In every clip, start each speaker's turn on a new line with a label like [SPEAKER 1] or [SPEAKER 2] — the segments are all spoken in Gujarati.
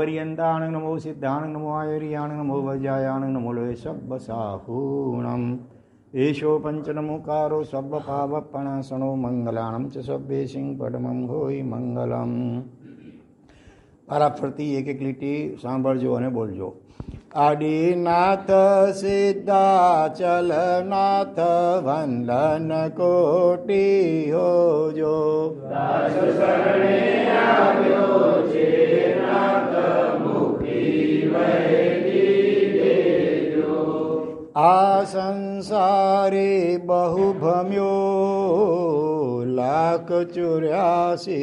[SPEAKER 1] पर्यन्ताण नमो सिद्धाण नमो आयुर्याण नमो वज्रायाण नमो लोय सब साहूणम एषो पंचनमुकारो सब पावपणासनो मंगलाणम च सभ्ये सिंह पडमं होई मंगलम। પારાફરતી એક એક લીટી સાંભળજો અને બોલજો. આદિનાથ સિદ્ધાચલનાથ વંદન કોટી હોજો.
[SPEAKER 2] દાસ શરણે આવ્યો છે નાથ મુક્તિ વહેલી દેજો.
[SPEAKER 1] આ સંસારે બહુ ભમ્યો 1,84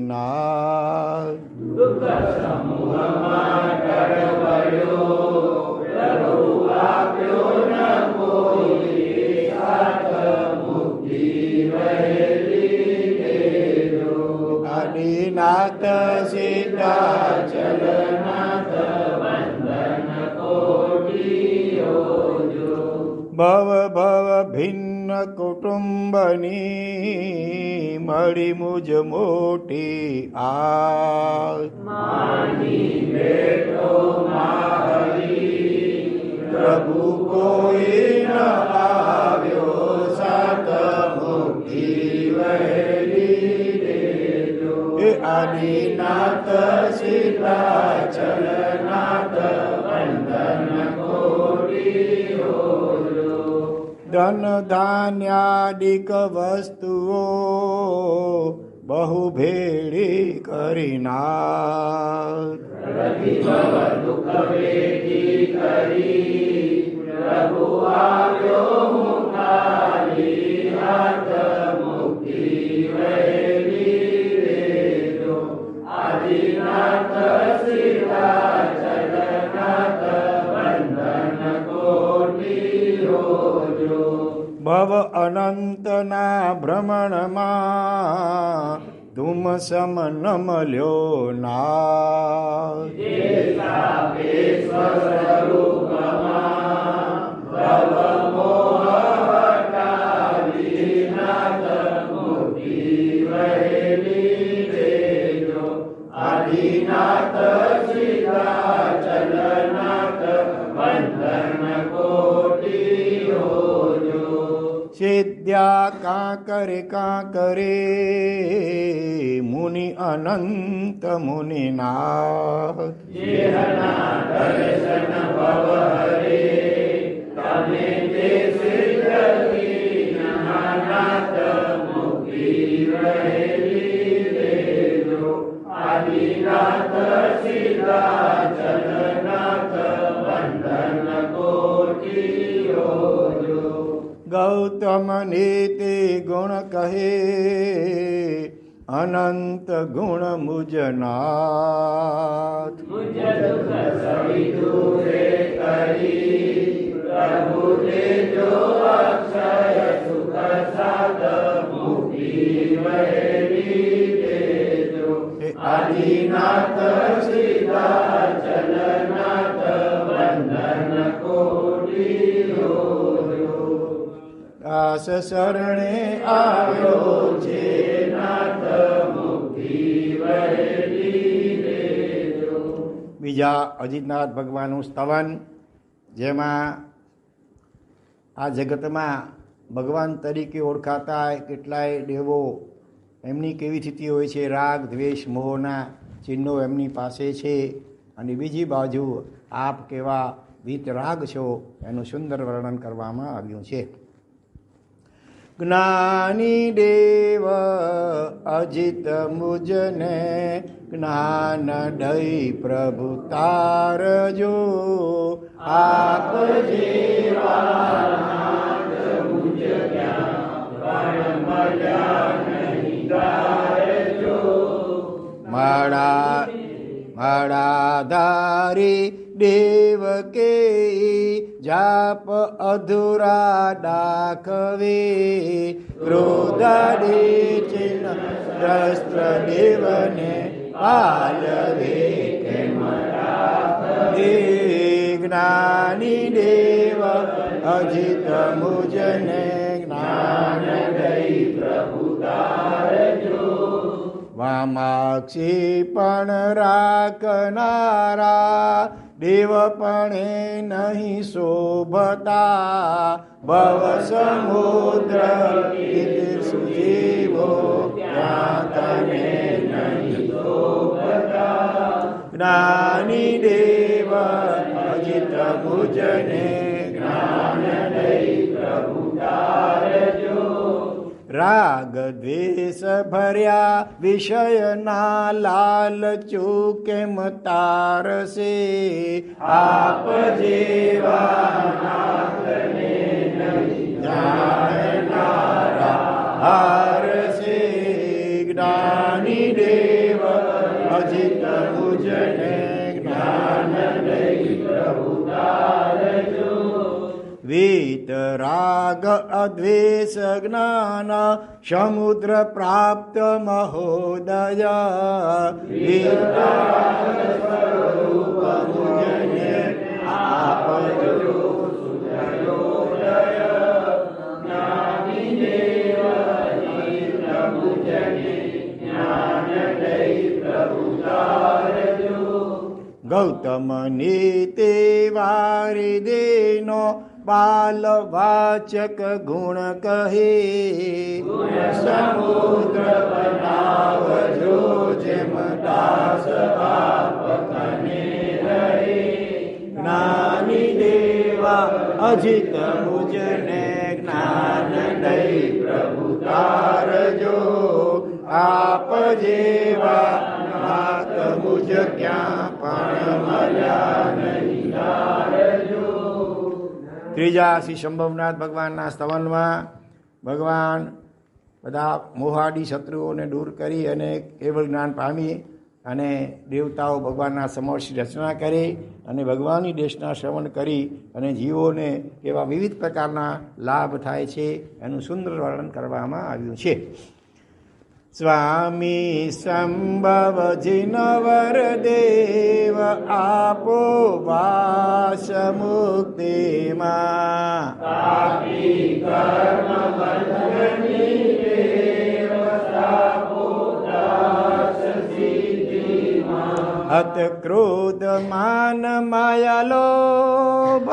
[SPEAKER 1] ના
[SPEAKER 2] દુઃખ સમૂહમાં ટળવળ્યો પ્રભુ આપ્યો ન કોઈ સાથ મુક્તિ વહેલી દેજો.
[SPEAKER 1] આદિનાથ
[SPEAKER 2] સિદ્ધાચલનાથ વંદન કોટી હોજો.
[SPEAKER 1] ભવ ભવ ભિન્ન કુટુંબની મળી મુજ મોટી આ
[SPEAKER 2] માની બેઠો માહરી પ્રભુ કોઈ ન આવ્યો સાથ મુક્તિ વહેલી દેજો.
[SPEAKER 1] એ આદિનાથ
[SPEAKER 2] સિદ્ધાચલનાથ વંદન કોટી હોજો.
[SPEAKER 1] ધન ધાન્યાદિક વસ્તુઓ બહુ ભેળી કરી નાથ.
[SPEAKER 2] પ્રતિભવ દુઃખ વેઠી કરી પ્રભુ આવ્યો હું ખાલી હાથ મુક્તિ વહેલી દેજો. આદિનાથ સિદ્ધાચલનાથ વંદન કોટી હોજો.
[SPEAKER 1] ભવ અનંતના ભ્રમણમાં તુમ સમ ન મળ્યો નાથ.
[SPEAKER 2] દેશાપેશ્વર સ્વરૂપમાં ભવ મોહ હટાવી નાથ મુક્તિ વહેલી દેજો. આદિનાથ સિદ્ધાચલનાથ વંદન કોટી હોજો.
[SPEAKER 1] સિદ્ધ્યા કાંકરે મુનિ અનંત મુનિનાથ.
[SPEAKER 2] જેહના દર્શન ભવ હરે તમે તે સિદ્ધ નાથ મુક્તિ વહેલી દેજો. આદિનાથ સિદ્ધાચલનાથ વંદન કોટી હોજો.
[SPEAKER 1] ગૌતમ નીતિ ગુણ કહે અનંત ગુણ મુજનાથ.
[SPEAKER 2] મુજ દુઃખ સવિ દૂરે કરી પ્રભુ દેજો અક્ષય સુખ સાધ મુક્તિ વહેલી દેજો. આદિનાથ સિદ્ધાચલનાથ વંદન કોટી હોજો.
[SPEAKER 1] દાસ શરણે
[SPEAKER 2] આવ્યો છે નાથ મુક્તિ વહેલી દેજો.
[SPEAKER 1] બીજા અજીતનાથ ભગવાનનું સ્તવન, જેમાં આ જગતમાં ભગવાન તરીકે ઓળખાતા કેટલાય દેવો, એમની કેવી સ્થિતિ હોય છે, રાગ દ્વેષ મોહના ચિહ્નો એમની પાસે છે, અને બીજી બાજુ આપ કેવા વીતરાગ છો એનું સુંદર વર્ણન કરવામાં આવ્યું છે. જ્ઞાની દેવ અજિત મુજને જ્ઞાન દઈ પ્રભુ તારજો. આપ
[SPEAKER 2] જેવા નાથ મુજ જ્ઞાન મળ્યા નહીં ગાયજો.
[SPEAKER 1] માળાધારી દેવ કે જાપ અધુરા દાખવે. ક્રોધાડે ચિહ્ન દ્રસ્ત્ર દેવને પાલવે કેમ રાખે. જ્ઞાની દેવ અજિત મુજને જ્ઞાન
[SPEAKER 2] દઈ પ્રભુ તારજો.
[SPEAKER 1] વામ કામાક્ષી પણ રાખનારા દેવ પણ નહીં શોભતા ભવ સમુદ્ર સુજીવો ત્યાં તને નહીં શોભતા જ્ઞાની દેવ અજિત મુજને જ્ઞાન દઈ પ્રભુ તારજો રાગ દ્વેષ ભર્યા વિષયના લાલચુ કેમ તારસે આપ જેવા નાથને નહીં જાણનારા હારસે જ્ઞાની દેવ અજિત મુજને જ્ઞાન દઈ પ્રભુ તારજો વીત રાગ અદ્વેષ જ્ઞાન સમુદ્ર પ્રાપ્ત મહોદય વીત રાગ સ્વરૂપ મુજને આપજો સુધરોદય જ્ઞાની દેવ અજિત મુજને જ્ઞાન દઈ પ્રભુ તારજો ગૌતમ નીતિ વારી દેનો બાલ વાચક ગુણ કહે ગુણ સમુદ્ર બનાવજો જેમ દાસ આપને રહે જ્ઞાની દેવા અજિત મુજને જ્ઞાન દઈ પ્રભુ તારજો આપ જેવા નાથ મુજ ક્યાં પણ મળ્યા નહીં તારજો ત્રીજા શ્રી શંભવનાથ ભગવાનના સ્તવનમાં ભગવાન બધા મોહાડી શત્રુઓને દૂર કરી અને કેવળ જ્ઞાન પામી અને દેવતાઓ ભગવાનના સમક્ષ રચના કરી અને ભગવાનની દેશના શ્રવણ કરી અને જીવોને એવા વિવિધ પ્રકારના લાભ થાય છે એનું સુંદર વર્ણન કરવામાં આવ્યું છે. સ્વામી સંભવ જીનવર દેવ આપો વાસ મુક્તિમાં પાપી કર્મ બંધની દેવ આપો દાસ સિદ્ધિમાં હત ક્રોધ માન માયા લોભ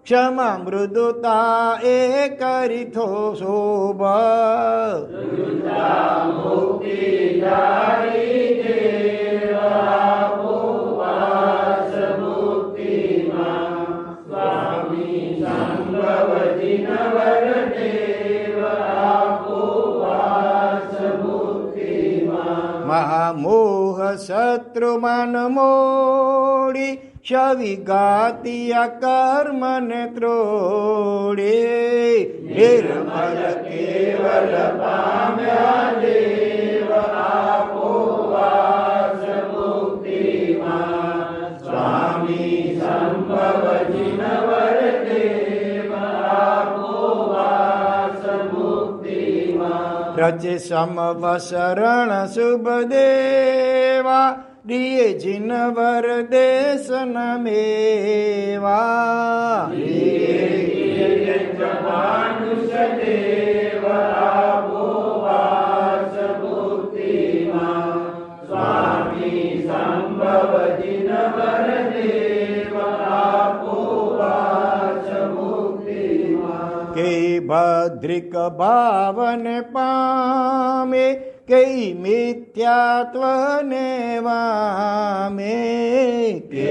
[SPEAKER 1] ક્ષમા મૃદુતા એ કરીથો શોભા મુક્તિ જારી દેવ આપો વાસ મુક્તિમાં સ્વામી સંભવ જીનવર દેવ આપો વાસ મુક્તિમાં મહામોહ શત્રુ મન મોડી શવિગાતિયા કર્મને ત્રોડે નિર્મલ કેવલ પામ્યા દેવ આપો વાસ મુક્તિમાં સ્વામી સંભવ જીનવર દેવ આપો વાસ મુક્તિમાં રચે સમવસરણ શુભ દેવા દિયે જીનવર દેશન મેવા માનુષ દેવ આપો વાસ મુક્તિમાં સ્વામી સંભવ જીનવર દેવ આપો વાસ મુક્તિમાં કે ભદ્રિક ભાવન પામે કઈ મિથ્યાત્વને વામે કે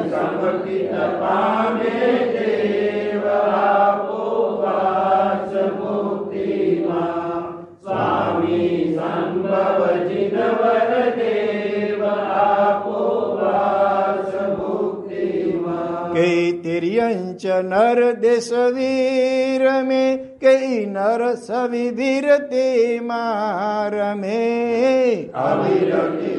[SPEAKER 1] સમર્પિત પામે દેવ આપો વાસ મુક્તિમાં સ્વામી સંભવ જીનવર દેવ આપો વાસ મુક્તિમાં કઈ તિર્યંચ નર દેશ વીર મે કઈ નર સવિવીર તે માર મે અવિરતિ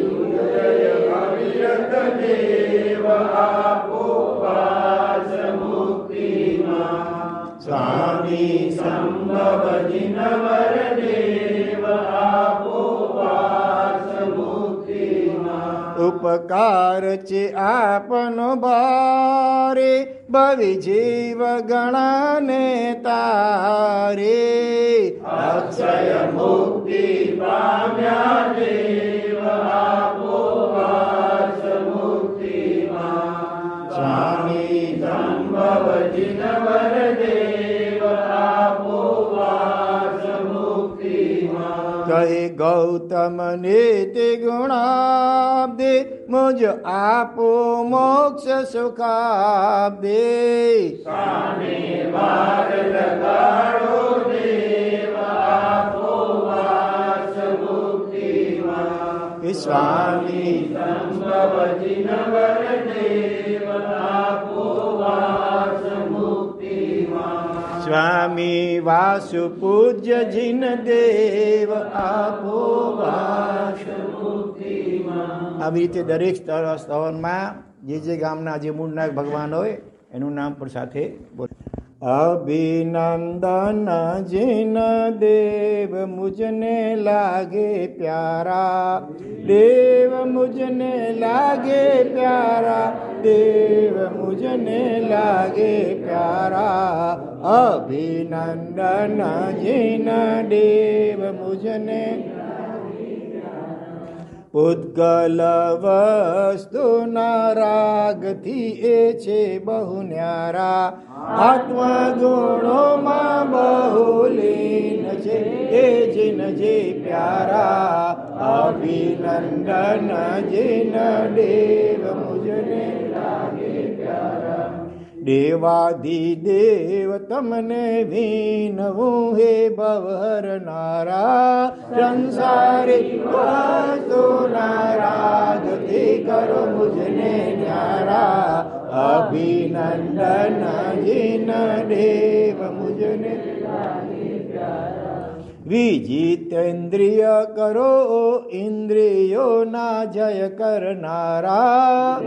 [SPEAKER 1] અવિરત દેવ આપો વાસ મુક્તિમાં સ્વામી સંભવ જીનવર દેવ આપો વાસ મુક્તિમાં ઉપકાર છે આપનો ભારે ભવિ જીવ ગણાને તારે અક્ષય મુક્તિ પામ્યા દેવ
[SPEAKER 2] આપો વાસ મુક્તિમાં. સ્વામી સંભવ જિનવર દેવ આપો વાસ મુક્તિમાં.
[SPEAKER 1] કહે ગૌતમ ને તે ગુણાબ્દે મુજ આપો મોક્ષ સુખાબ્દે.
[SPEAKER 2] સામે વાર લગાડો દેવ આપો વાસ મુક્તિમાં.
[SPEAKER 1] સ્વામી
[SPEAKER 2] સંભવ જિનવર દેવ આપો વાસ મુક્તિમાં.
[SPEAKER 1] સ્વામી વાસુ પૂજ્ય જીન દેવ આપો વાસ. આવી રીતે દરેક સ્થળમાં જે ગામના જે મૂળના ભગવાન હોય એનું નામ પણ સાથે બોલ. અભિનંદન જીન દેવ મુજને લાગે પ્યારા. દેવ મુજને લાગે પ્યારા. દેવ મુજને લાગે પ્યારા. અભિનંદન જીન દેવ મુજને. પૂતગલ વસ્તુના રાગથી એ છે બહુ ન્યારા. આત્મગુણોમાં બહુ લીન છે એ જીન જે પ્યારા. અભિનંદન જીન દેવ મુજને લાગે પ્યારા. દેવાધિદેવ તમને વિનવું હે ભવહરનારા. સંસારી વસ્તુના રાગથી કરો મુજને ન્યારા. અભિનંદન જીન દેવ મુજને વિજિતેન્દ્રિય કરો ઇન્દ્રિયોના જય કરનારા.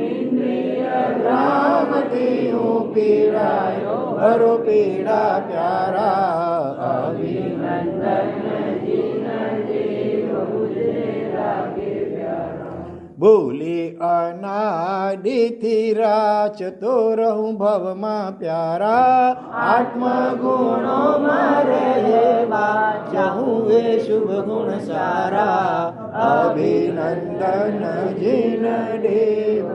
[SPEAKER 1] રામથી હું પીડાયો ભરો પીડા પ્યારા. ભૂલી અનાદિથી રાચતો રહું ભવમાં પ્યારા. આત્મગુણોમાં રહેવા ચાહું એ શુભ ગુણ સારા. અભિનંદન જીન દેવ.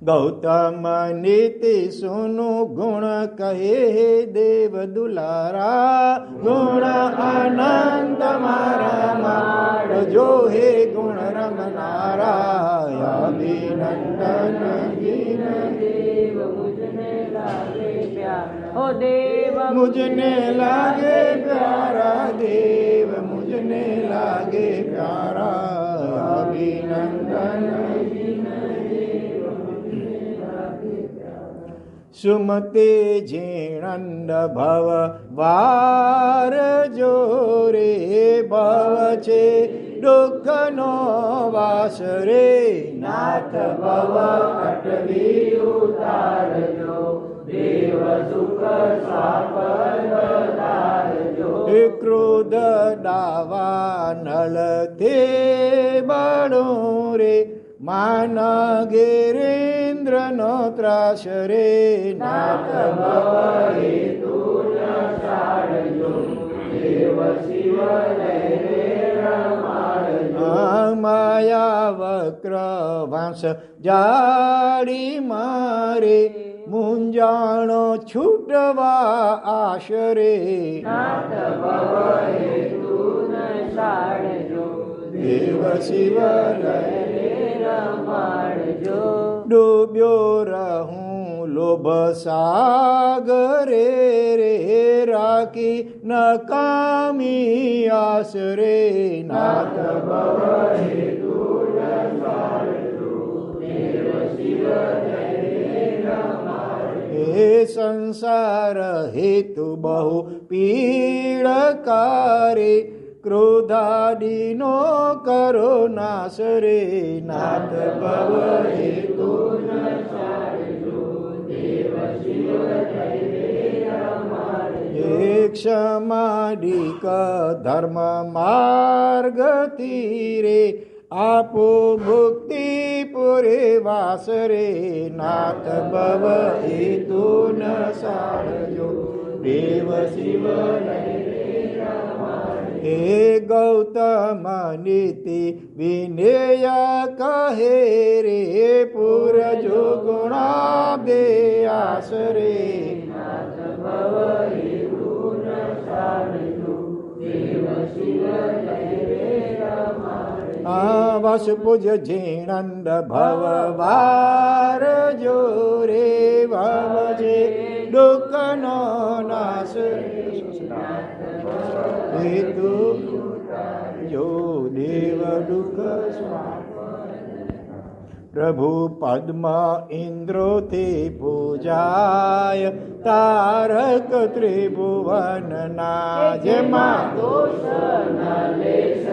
[SPEAKER 1] ગૌતમ નીતિ સુનું ગુણ કહે દેવ દુલારા. ગુણ અનંત મારા જો હે ગુણ રમનારા. અભિનંદન જીન દેવ મુજને લાગે પ્યારા. ઓ દેવ મુજને લાગે પ્યારા. દેવ મુજને લાગે પ્યારા. અભિનંદન સુમતે જીણંદ ભવ વાર જો રે. ભવ છે દુઃખનો વાસ રે. નાથ ભવ અટવી ઉતારજો. દેવ સુખ સાપરજો. ક્રોધ દાવા નલ તે બળો રે. માન ગિરેન્દ્ર નો ત્રાસ રે. નાથ ભવ હેતુ ન સાડજો. દેવ શિવ માયા વક્ર વાંસ જાડી મારે. મુંજાણો છૂટવા આશરે. નાથ ભવ હેતુ ન સાડજો. દેવ શિવ ડૂબ્યો રહું લોભ સાગરે રે. રાખી નકામી આસરે. નાથ ભવ હેતુ ન સાડજો. દેવ શિવ હે સંસાર હેતુ બહુ પીડકારે. ક્રોધાદિનો કરો નાશ રે. નાથ ભવ હેતુ ન સાડજો. દેવ શિવ ક્ષમાદિક ધર્મ માર્ગ તીરે. આપો ભુક્તિ પુરે વાસ રે. નાથ ભવ હેતુ ન સાડજો. દેવ શિવ હે ગૌતમ નીતિ વિનેય કહે રે પૂરજો ગુણાબે આશરે વસ પૂજ જીણંદ ભવવાર જો રે ભવજે દુઃખનો નાશ હેતુ જો દેવ દુઃખ પ્રભુ પદ્મ ઇન્દ્રોથી પૂજાય તારક ત્રિભુવનના જેમાં
[SPEAKER 2] દોષ ન લેશ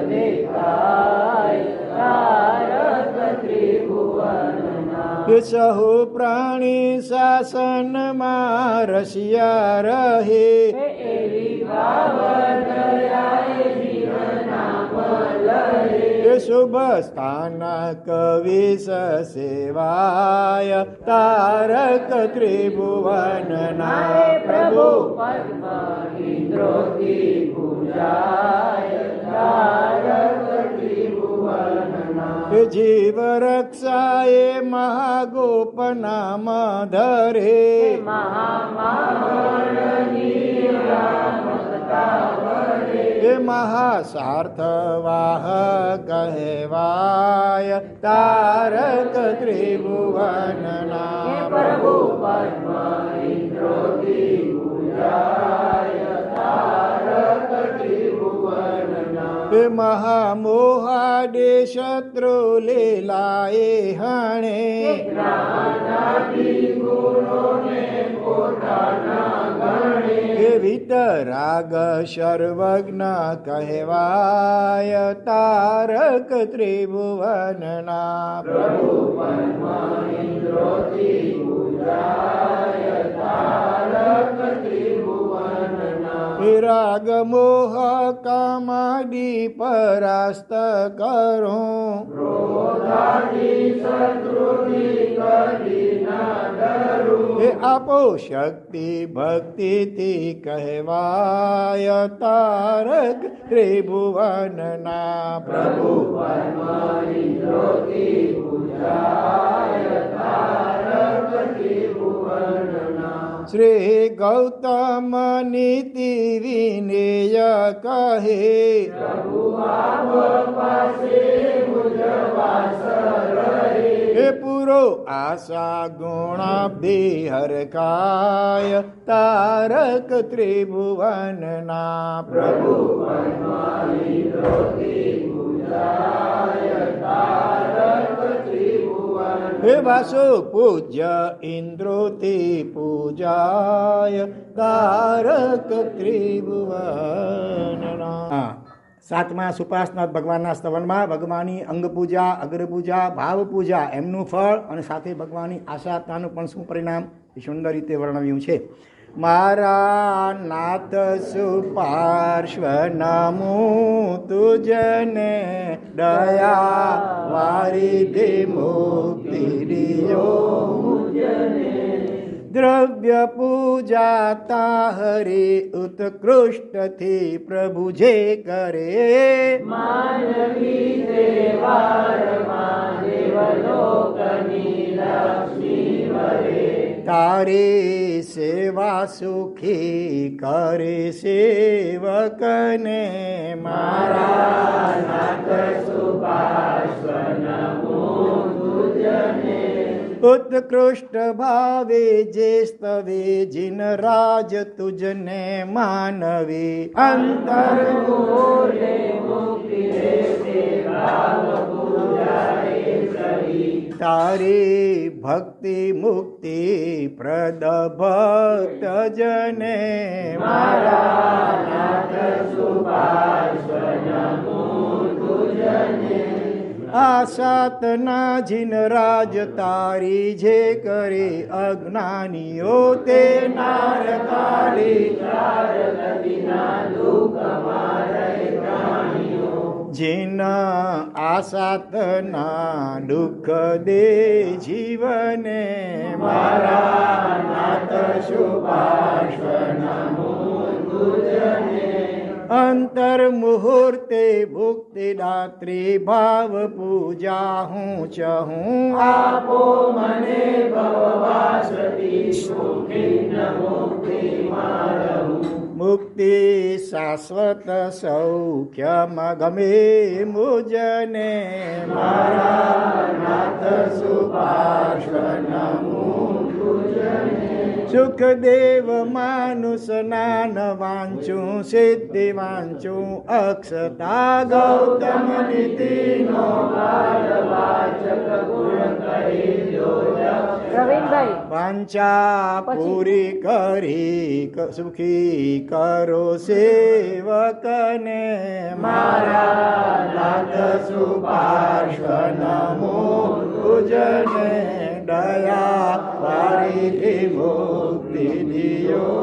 [SPEAKER 2] દેખાય તારક ત્રિભુવનના
[SPEAKER 1] સહુ પ્રાણી શાસનમાં રસિયા રહે
[SPEAKER 2] એવી ભાવદયાએ જીવનામ લહે
[SPEAKER 1] શુભ સ્થાન કવિશ સેવાય તારક ત્રિભુવનના
[SPEAKER 2] પ્રભુ પદ્મ ઇન્દ્રોથી પૂજાય તારક ત્રિભુવનના
[SPEAKER 1] જીવ રક્ષાએ મહાગોપ નામ ધરે એ મહાસાર્થવાહ કહેવાય તારક ત્રિભુવનના
[SPEAKER 2] પ્રભુ પદ્મ ઇન્દ્રોથી પૂજાય તારક ત્રિભુવનના
[SPEAKER 1] એ મહામોહાડે શત્રુ લીલાએ હણે
[SPEAKER 2] જ્ઞાનાદિ ગુણોને પોતાના ગણે
[SPEAKER 1] એ વિતરાગ સર્વજ્ઞ કહેવાય તારક ત્રિભુવનના
[SPEAKER 2] પ્રભુ પદ્મ ઇન્દ્રોથી પૂજાય તારક ત્રિભુવનના
[SPEAKER 1] રાગ મોહ કામાદી પરાસ્ત કરું
[SPEAKER 2] ક્રોધાદિ શત્રુધિ કદી ના ડરું
[SPEAKER 1] એ આપો શક્તિ ભક્તિથી કહેવાય તારક ત્રિભુવનના
[SPEAKER 2] પ્રભુ પદ્મ ઇન્દ્રોથી પૂજાય તારક ત્રિભુવનના
[SPEAKER 1] શ્રી ગૌતમ નીતિ વિનેય કહે
[SPEAKER 2] પ્રભુ આપ પાસે મુજ વાસ રહે
[SPEAKER 1] એ પૂરો આશા ગુણાબ્ધિ હરખાય તારક ત્રિભુવનના
[SPEAKER 2] પ્રભુ પદ્મ ઇન્દ્રોથી પૂજાય તારક ત્રિભુવન
[SPEAKER 1] હે વાસો પૂજ્ય ઇન્દ્રોથી પૂજાય તારક ત્રિભુવનના સાતમા સુપાસનાથ ભગવાનના સ્તવનમાં ભગવાનની અંગ પૂજા અગ્ર પૂજા ભાવ પૂજા એમનું ફળ અને સાથે ભગવાનની આશાતાનું પણ શું પરિણામ એ સુંદર રીતે વર્ણવ્યું છે મારા નાથ સુપાર્શ્વ નમું તુજને દયા વારી દે મુક્તિ દિયો દ્રવ્ય પૂજા તાહરી ઉત્કૃષ્ટથી પ્રભુ જે કરે
[SPEAKER 2] માનવી દેવારમાં દેવલોકની લક્ષ્મી વરે
[SPEAKER 1] તારી સેવા સુખી કરે સેવકને મારા
[SPEAKER 2] નાથ સુપાર્શ્વ નમો તુજને
[SPEAKER 1] ઉત્કૃષ્ટ ભાવે જે સ્તવે જીન રાજ તુજને માનવી અંતર
[SPEAKER 2] મૂલે મુક્તિ દેતે ભાવ પૂજાએ સરી
[SPEAKER 1] તારી ભક્તિ મુક્તિ પ્રદ ભક્ત જને
[SPEAKER 2] મારા નાથ સુપાર્શ્વ નમો તુજને
[SPEAKER 1] આશાતના જીન રાજ તારી જે કરે અજ્ઞાનીઓ તે નારકાલી જીન આશાતના દુઃખ દે જીવને મારા નાથ સુપાર્શ્વ નમો તુજને અંતર મુહૂર્તે ભુક્તિદાત્રી ભાવ પૂજા હું ચહું
[SPEAKER 2] આપો મને ભવવાસતી સુખી ન મુક્તિ મારહું
[SPEAKER 1] મુક્તિ શાશ્વત સૌખ્યમ ગમે મુજને
[SPEAKER 2] મારા નાથ સુપાર્શ્વનમું તુજને
[SPEAKER 1] સુખદેવ માનુષ નાન વાંચું સિદ્ધિ વાંચું અક્ષતા ગૌતમ
[SPEAKER 2] નીતિનો વાચક ગુણ કહી
[SPEAKER 3] પ્રવીણભાઈ
[SPEAKER 1] વાંચા પૂરી કરી સુખી કરો સેવકને
[SPEAKER 2] મારા નાથ સુપાર્શ્વનમું
[SPEAKER 1] તુજને દયા વારીથી મુક્તિ દિયો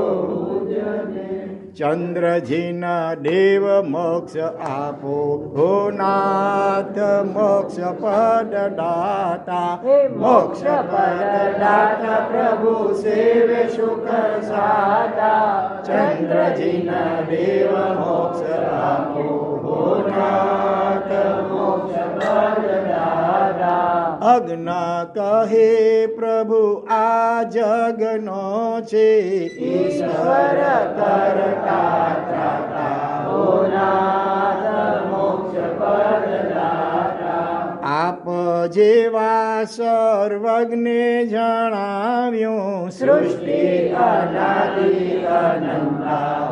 [SPEAKER 1] ચંદ્રજીના દેવ મોક્ષ આપો હો નાથ મોક્ષ પદ દાતા મોક્ષ પદ દાતા પ્રભુ સેવે સુખ સાતા ચંદ્રજીના દેવ મોક્ષ આપો હો નાથ મોક્ષ પદ દાતા અજ્ઞા કહે પ્રભુ આ જગનો છે ઈશ્વર કરતા આપ જેવા સર્વજ્ઞે જણાવ્યું સૃષ્ટિ અનાદિ અનંતા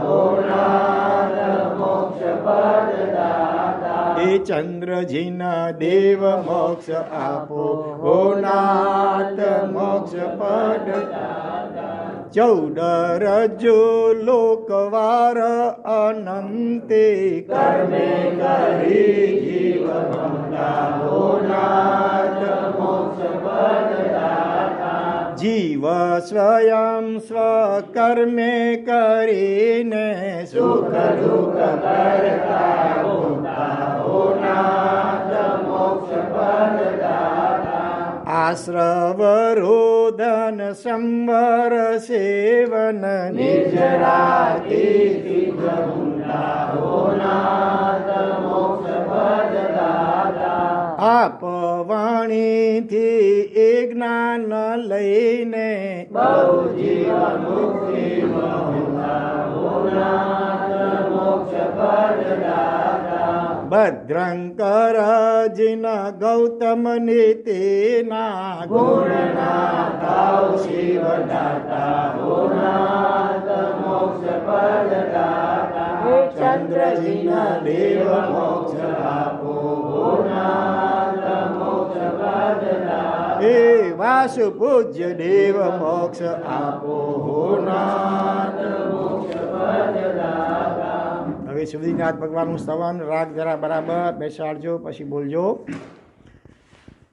[SPEAKER 1] એ ચંદ્રજીના દેવ મોક્ષ આપો હો નાથ મોક્ષ પદ 14 રજો લોકવાર અનંતે કર્મે કરી જીવ જીવ સ્વયં સ્વકર્મે કરીને સુખ દુઃખ કરતા આશ્રવ રોદન સંવર સેવન નિજરાતી આપ વાણીથી એ જ્ઞાન લઈને બહુ જીવન મુક્તિ ભદ્રંકર જીન ગૌતમ નીતિના ગુણના તાવ શિવ દાતા ચંદ્રજીના દેવ મોક્ષ આપો હે વાસુ પૂજ્ય દેવ મોક્ષ આપો હવે સુધીનાથ ભગવાનનું સ્તવન રાગ જરા બરાબર બેસાડજો પછી બોલજો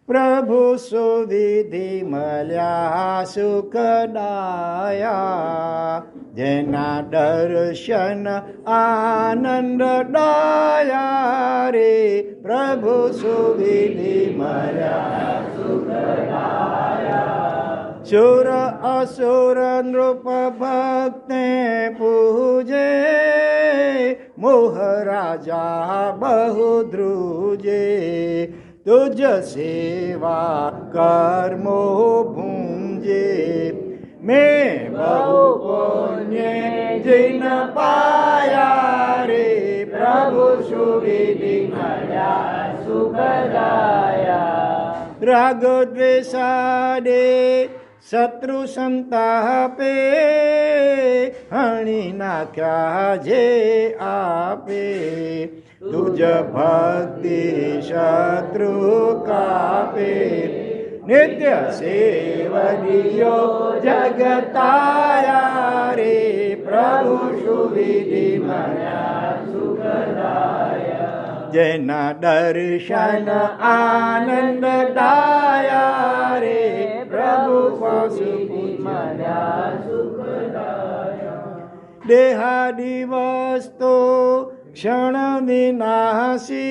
[SPEAKER 1] પ્રભુ સુવિધિ મળ્યા સુખદાયા જેના દર્શન આનંદ ડાયા રે પ્રભુ સુવિધિ મળ્યા સુર અસુર નૃપ ભક્તે પૂજે મોહ રાજા બહુ ધ્રુજે તુજ સેવા કર્મો ભૂંજે મેં બહુ પુણ્ય જૈન પાયા રે પ્રભુ સુવિધિ મળ્યા સુખદાયા રાગ દ્વેષાડે શત્રુ સંતાપે હણી નાખ્યા જે આપે તુજ ભક્તિ શત્રુ કાપે નિત્ય સેવનિયો જગતાયા રે પ્રભુ સુવિધિ મળ્યા સુખદાયા જેના દર્શન આનંદ દાયા રે પ્રભુ સુવિધિ મળ્યા સુખદાયા દેહાદિ વસ્તુ ક્ષણ વિનાશી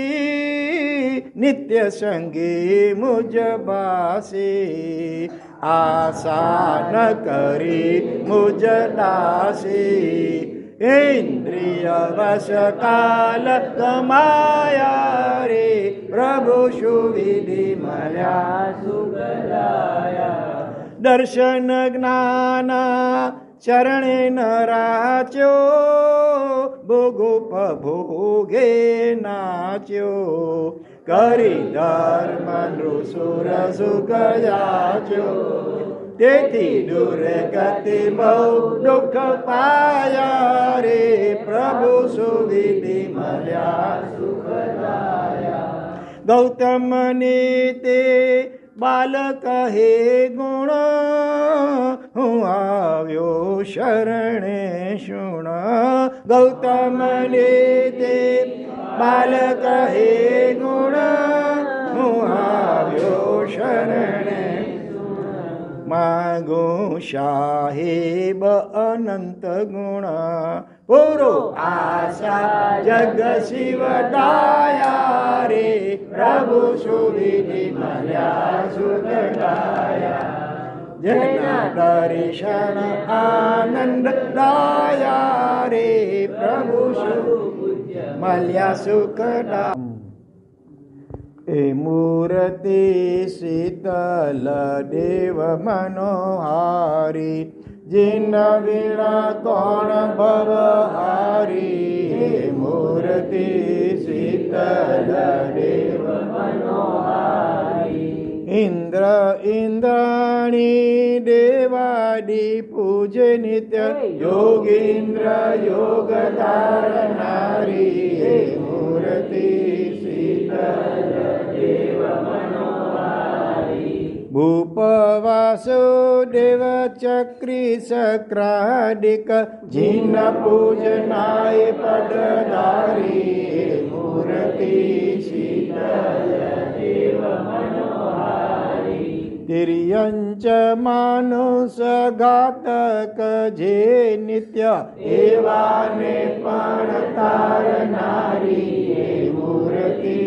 [SPEAKER 1] નિત્ય સંગી મુજ બાસી આશા ન કરી મુજ દાસી ઇન્દ્રિય વશ કાલ કમાયા રે પ્રભુ સુવિધિ મળ્યા
[SPEAKER 2] સુખદાયા
[SPEAKER 1] દર્શન જ્ઞાન ચરણે ન રાચ્યો ભોગોપ ભોગે નાચ્યો કરી ધર્મ નૃસુર સુખ જાચ્યો તેથી દુર્ગતિ બહુ દુઃખ પાયા રે પ્રભુ સુવિધિ મળ્યા સુખદાયા ગૌતમને તે બાલક હે ગુણ હું આવ્યો શરણે શુણ ગૌતમને તે બાલક હે ગુણ હું આવ્યો શરણે માગું સાહેબ અનંત ગુણ પૂરો આશા જગ શિવ દાયા રે પ્રભુ સુવિધિ મળ્યા સુખદાયા જેના દર્શન આનંદ દાયા રે પ્રભુ મળ્યા સુખદાયા એ મૂર્તિ શીતલ દેવ મનોહારી જીન વીણા કોણ ભવહારી મૂર્તિ શીતલ દેવ મનોહારી ઇન્દ્ર ઇન્દ્રાણી દેવાદી પૂજે નિત્ય યોગીન્દ્ર યોગ ધારનારી મૂર્તિ શીતલ દેવ મનોહારી ભૂપ વાસુદેવ ચક્રી સક્રાદિક જીન પૂજનાય પદધારી મૂર્તિ શીતલ દેવ મનોહારી તિર્યંચ માનુષ ઘાતક જે નિત્ય એવાને પણ તારનારી મૂર્તિ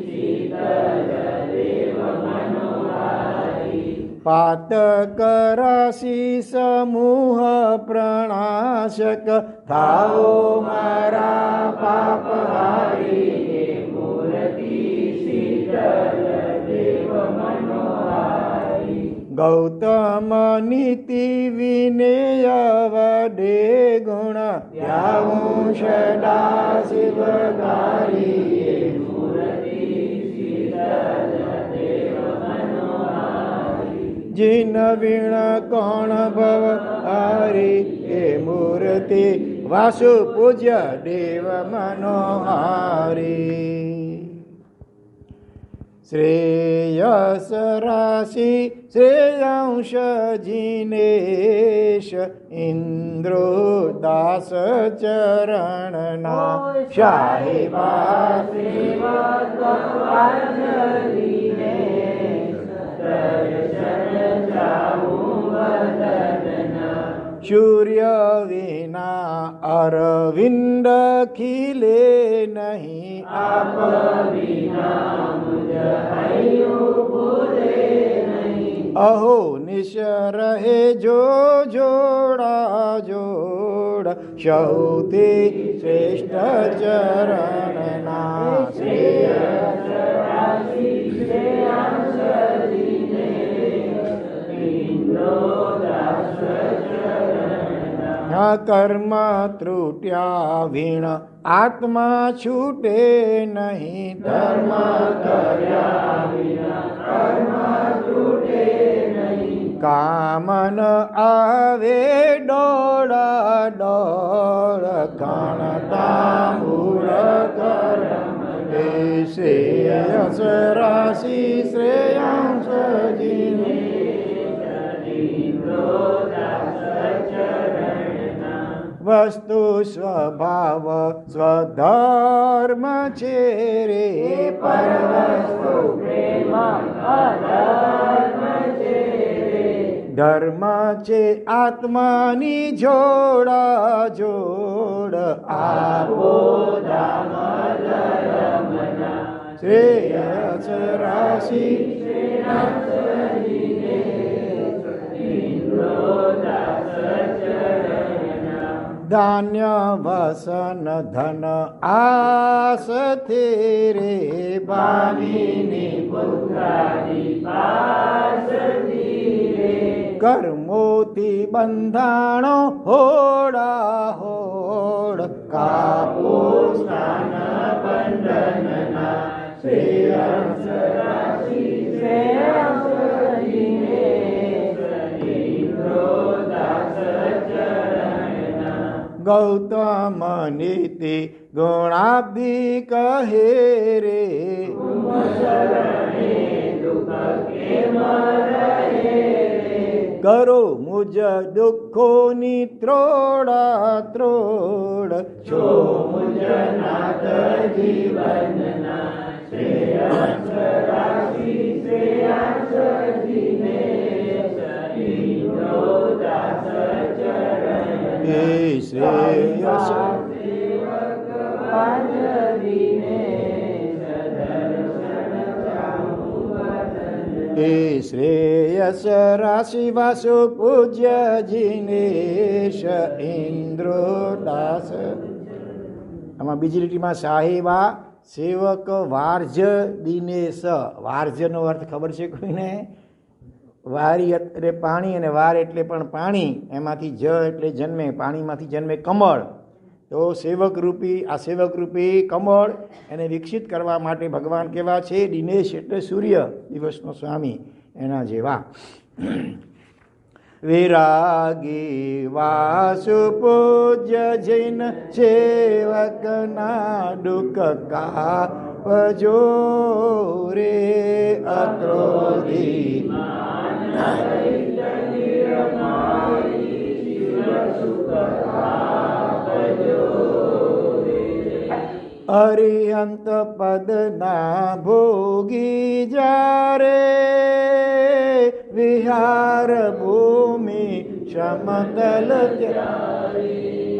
[SPEAKER 1] શીતલ દેવ મનોહારી પાતક રાશિ સમૂહ પ્રણાશક થાઓ મારા પાપહારી મૂર્તિ શીતલ દેવ મનોહારી ગૌતમ નીતિ વિનય વડે ગુણ ત્યાવું સદા શિવધારી મૂર્તિ શીતલ દેવ મનોહારી જીન વીણ કોણ ભવ હારી એ મૂર્તિ વાસુ પૂજ્ય દેવ મનોહારી શ્રેયસ રાશિ શ્રેयांश જીનેશ ઇન્દ્રો દાસ ચરણના શાહીબા સૂર્ય વિના અરવિંદ ખીલે નહીં આપ વિના અહો નિશ રહે જો જોડા જોડ સૌથી શ્રેષ્ઠ ચરણના કર્મ ત્રુટ્યા વીણ આત્મા છૂટે નહીં ધર્મ કર્યા વિના કર્મ છૂટે નહીં કામન આવે ડોળા ડોળ કણતા મૂળ કર્મ શ્રેયસ રાશિ શ્રેಯಾಂશ જીને વસ્તુ સ્વભાવ સ્વધર્મ છે રે પરવસ્તુ પ્રેમ અધર્મ છે રે ધર્મ છે આત્માની જોડા જોડ આપો ધામ ધર્મના શ્રેયસ રાશિ ધાન્ય વસન ધન આસથી રે
[SPEAKER 2] ભામીની પુત્રાદી પાસથી રે
[SPEAKER 1] કર્મોથી બંધાણો હોડા હોડ કાપો
[SPEAKER 2] સ્થાન બંધનના શ્રેયસ રાશિ શ્રેયસ
[SPEAKER 1] ગૌતમ નીતિ ગુણાબ્ધિ કહે રે કરો મુજ દુઃખોની ત્રોડા ત્રોડ
[SPEAKER 2] છો મુજ નાથ જીવનના શ્રેયસ રાશિ શ્રેયસ દિનેશ ઇન્દ્રો દાસ ચરણ
[SPEAKER 1] એ શ્રેયસ એ શ્રેયસ રાશિ વાસુ પૂજ્ય જીનેશ ઇન્દ્રો દાસ. આમાં બીજી લીટીમાં સાહેબા સેવક વાર્જ દિનેશ. વાર્જનો અર્થ ખબર છે કોઈને? વારી એટલે પાણી અને વાર એટલે પણ પાણી, એમાંથી જ એટલે જન્મે, પાણીમાંથી જન્મે કમળ. તો સેવકરૂપી આ સેવકરૂપી કમળ એને વિકસિત કરવા માટે ભગવાન કેવા છે? દિનેશ એટલે સૂર્ય, દિવસનો સ્વામી, એના જેવા. વિરાગી વાસુ પૂજ્ય જૈન સેવકના દુઃખ કાપજો રે અક્રોધી અરિહંત પદના ભોગી જારે વિહાર ભૂમિ સમતલ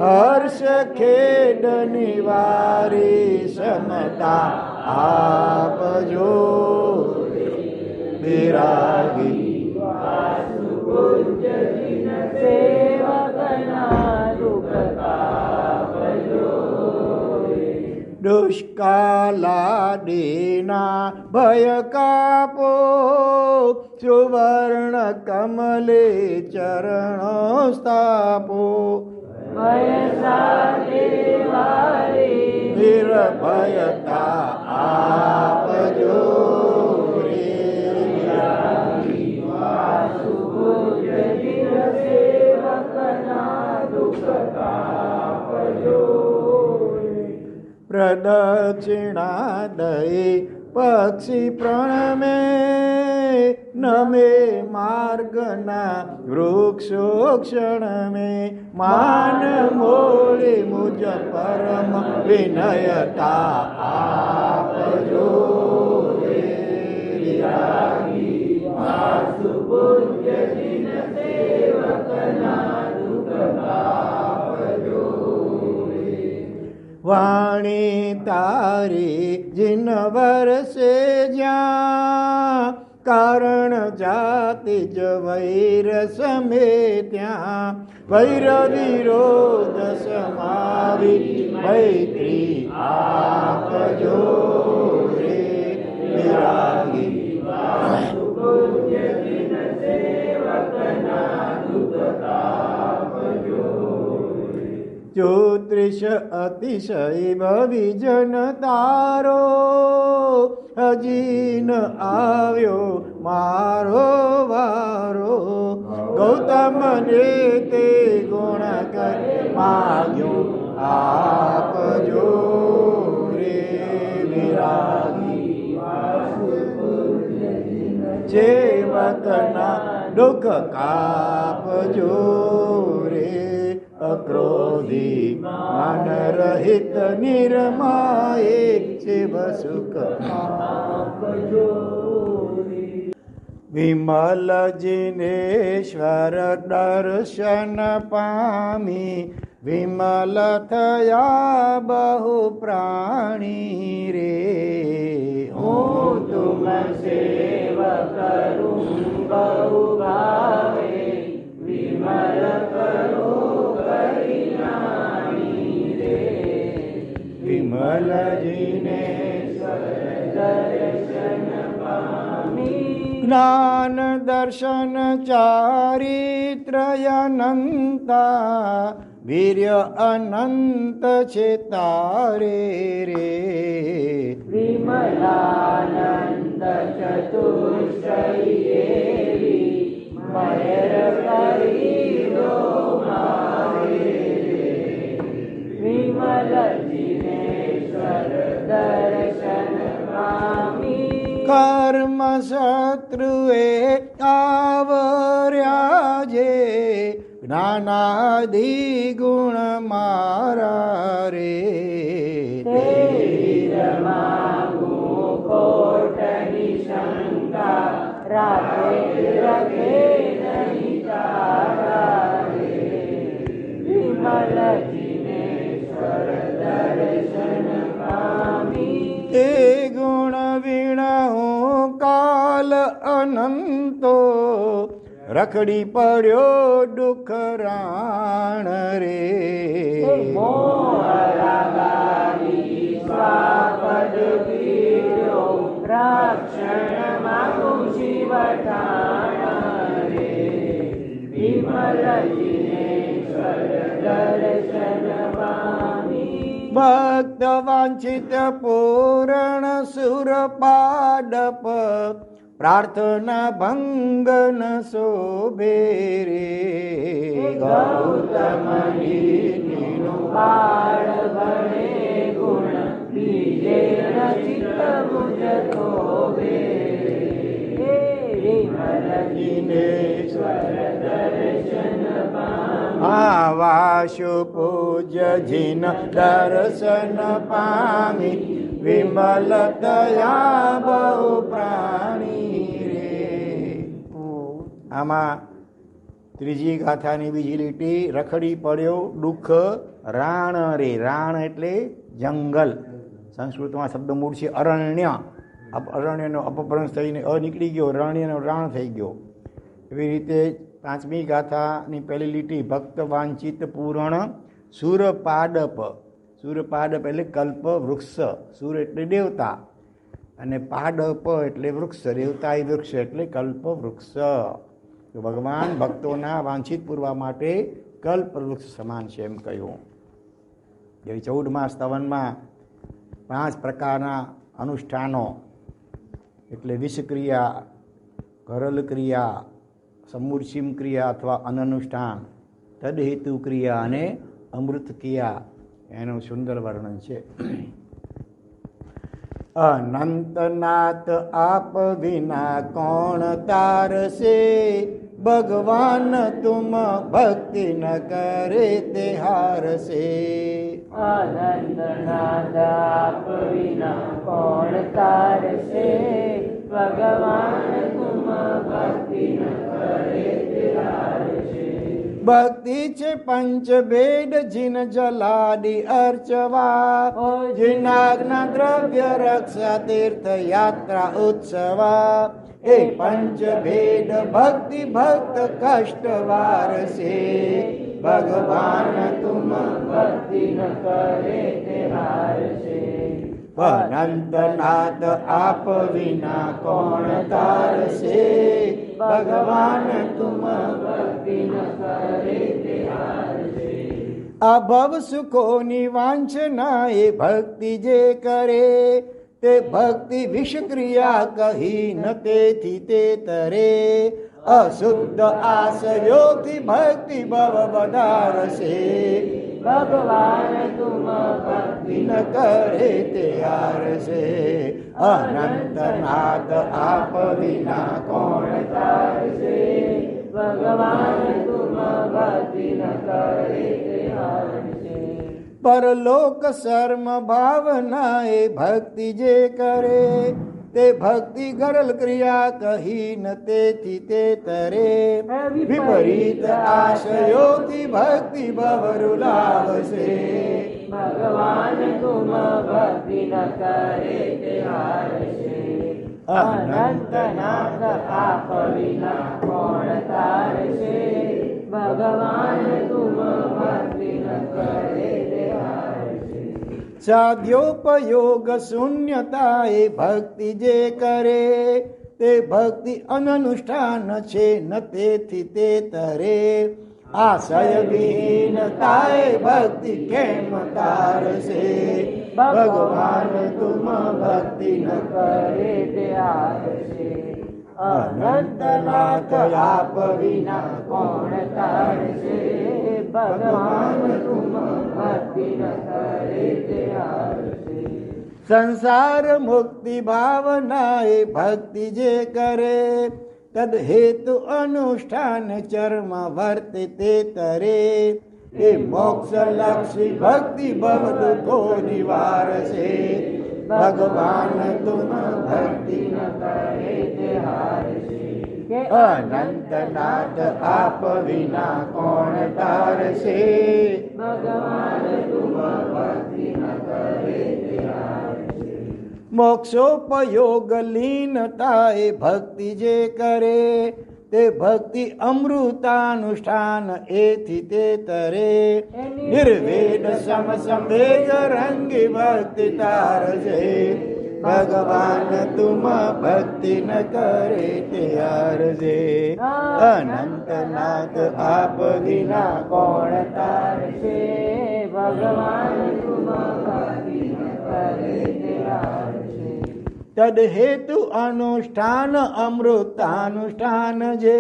[SPEAKER 1] હર્ષ ખેડ નિવારી સમતા આપજો વિરાગી દુષ્કાલાદીના ભય કાપો સુવર્ણ કમલે ચરણો સ્થાપો નિર્ભયતા આપજો પ્રદક્ષિણા દઈ પક્ષી પ્રણમે નમે માર્ગના વૃક્ષો ક્ષણમે માન મોળે મુજ પરમ વિનયતા આપજો વાણી તારી જીન વરસે જ્યાં કારણ જાતિ જ વૈર સમે ત્યાં વૈર વિરોધ સમાવી મૈત્રી આપજો રે વિરાગી જ્યોતિષ અતિશય ભવિજન તારો હજી ન આવ્યો મારો વારો ગૌતમ ને તે ગુણ કર માગ્યો આપજો રે વિરાગી સેવકના દુઃખ કાપજો રે અક્રોધી માન રહિત નિર્માએ શિવ સુખ વિમલ જિનેશ્વર દર્શન પામી વિમલ થયા બહુ પ્રાણી રે
[SPEAKER 2] હું તુમ સેવ કરું બહુ ભાવે વિમલ કરો કરિના
[SPEAKER 1] જ્ઞાન દર્શન ચારિત્રય અનંતા વીર્ય અનંત છે તારે રે.
[SPEAKER 2] વિમલાનંદ ચતુષ્ટયી એવી મહેર કરી દો મારે રે. વિમલ જીનેશ્વર દર્શન પામી
[SPEAKER 1] કર્મ શત્રુએ આવર્યા જે જ્ઞાનાદિ ગુણ મારા રે.
[SPEAKER 2] કોટની શંકા રાખે રખે નહીં તારા રે. વિમલ જીનેશ્વર દર્શન પામી
[SPEAKER 1] તે ગુણ વીણા હું કાલ અનંતો રખડી પડ્યો દુઃખ રાણ રે.
[SPEAKER 2] રક્ષણમાં શિવ રે. વિમલ જીનેશ્વર દર્શન પામી
[SPEAKER 1] ભક્ત વાંછિત પૂરણ સુરપાડપ પ્રાર્થના ભંગન શોભે રે.
[SPEAKER 2] ગૌતમનીનું બાળ બને ગુણ બીજે ચિત્ત મુજ થોભે. વિમલ જીનેશ્વર દર્શન પામી
[SPEAKER 1] આવાશુ પૂજ્ય જીન દર્શન પામી વિમલ દયા બહુ પ્રાણી રે. આમાં ત્રીજી ગાથાની બીજી લીટી રખડી પડ્યો દુઃખ રાણ રે. રાણ એટલે જંગલ. સંસ્કૃતમાં શબ્દ મૂળ છે અરણ્ય. અરણ્યનો અપભ્રંશ થઈને નીકળી ગયો, રણ્યનો રાણ થઈ ગયો. એવી રીતે પાંચમી ગાથાની પહેલી લીટી ભક્ત વાંચિત પૂરણ સુરપાડપ. સુરપાડપ એટલે કલ્પ વૃક્ષ. સુર એટલે દેવતા અને પાડપ એટલે વૃક્ષ. દેવતા એ વૃક્ષ એટલે કલ્પ વૃક્ષ. તો ભગવાન ભક્તોના વાંછિત પૂરવા માટે કલ્પ વૃક્ષ સમાન છે એમ કહ્યું. જેવી 14મા સ્તવનમાં 5 પ્રકારના અનુષ્ઠાનો એટલે વિષક્રિયા, ઘરલ ક્રિયા, સમૂર્છિમ ક્રિયા અથવા અનનુષ્ઠાન, તદહેતુ ક્રિયા અને અમૃત ક્રિયા એનું સુંદર વર્ણન છે. અનંતનાથ આપ વિના કોણ તારસે ભગવાન તુમ ભક્તિ ન કરે તે હારસે.
[SPEAKER 2] અનંતનાથ આપ વિના કોણ તારસે ભગવાન તુમ ભક્તિ ન કરે તે હારસે.
[SPEAKER 1] ભક્તિ છે પંચભેદ જીન જલાડી અર્ચવા જીનાગ્ના દ્રવ્ય રક્ષા તીર્થ યાત્રા ઉત્સવા. એ પંચભેદ ભક્તિ ભક્ત કષ્ટ વારસે ભગવાન તુમ
[SPEAKER 2] ભક્તિ ન કરે તે હારસે.
[SPEAKER 1] અનંતનાથ આપ વિના કોણ તારસે ભગવાન તુમ
[SPEAKER 2] ભક્તિ ન કરે તે હારસે.
[SPEAKER 1] આ ભવ સુખોની વાંછના એ ભક્તિ જે કરે તે ભક્તિ વિષક્રિયા કહી ન તેથી તે તરે. અશુદ્ધ આશયોથી ભક્તિ ભવ વધારશે
[SPEAKER 2] ભગવાન તુમ ભક્તિ
[SPEAKER 1] ન કરે તે હારશે. અનંતનાથ આપ વિના કોણ
[SPEAKER 2] તારસે ભગવાન તુમ ભક્તિ ન કરે તે હારસે.
[SPEAKER 1] પરલોક સર્મ ભાવના એ ભક્તિ જે કરે તે ભક્તિ ગરલ ક્રિયા કહી ન તેથી તે તરે. વિપરીત આશયોથી ભક્તિ ભવરુ લાવશે
[SPEAKER 2] ભગવાન તુમ ભક્તિ ન કરે તે હારસે. અનંતનાથ આપ વિના કોણ તારસે ભગવાન તુમ ભક્તિ ન કરે તે હારસે.
[SPEAKER 1] સાધ્યોપયોગ શૂન્યતા એ ભક્તિ જે કરે તે ભક્તિ અનનુષ્ઠાન છે ન તેથી તે તરે આશય વિહીનતાએ ભક્તિ કેમ તારશે ભગવાન તુમ ભક્તિ ન
[SPEAKER 3] કરે તે હારશે
[SPEAKER 1] અનંતનાથ આપ વિના
[SPEAKER 3] કોણ તારશે ભગવાન તુમ ભક્તિ ન કરે તે હારશે
[SPEAKER 1] સંસાર મુક્તિ ભાવના એ ભક્તિ જે કરે તદ હેતુ અનુષ્ઠાન ચર્મ વર્તે તે તરે એ મોક્ષ લક્ષી ભક્તિ ભવ દુઃખો નિવારશે ભગવાન તુમ ભક્તિ ન કરે તે હારશે અનંતનાથ આપ વિના કોણ તારશે
[SPEAKER 3] ભગવાન તુમ ભક્તિ ન કરે તે હારશે
[SPEAKER 1] મોક્ષોપયોગ લીનતા એ ભક્તિ જે કરે તે ભક્તિ અમૃતાનુષ્ઠાન એથી તે તરે નિર્વેદ સમસંવેગ રંગી ભક્તિ તારજે ભગવાન તુમ ભક્તિ ન કરે તે હારજે અનંતનાથ આપ વિના કોણ તારશે
[SPEAKER 3] ભગવાન તુમ ભક્તિ ન કરે તે હારશે
[SPEAKER 1] તદ હેતુ અનુષ્ઠાન અમૃતાનુષ્ઠાન જે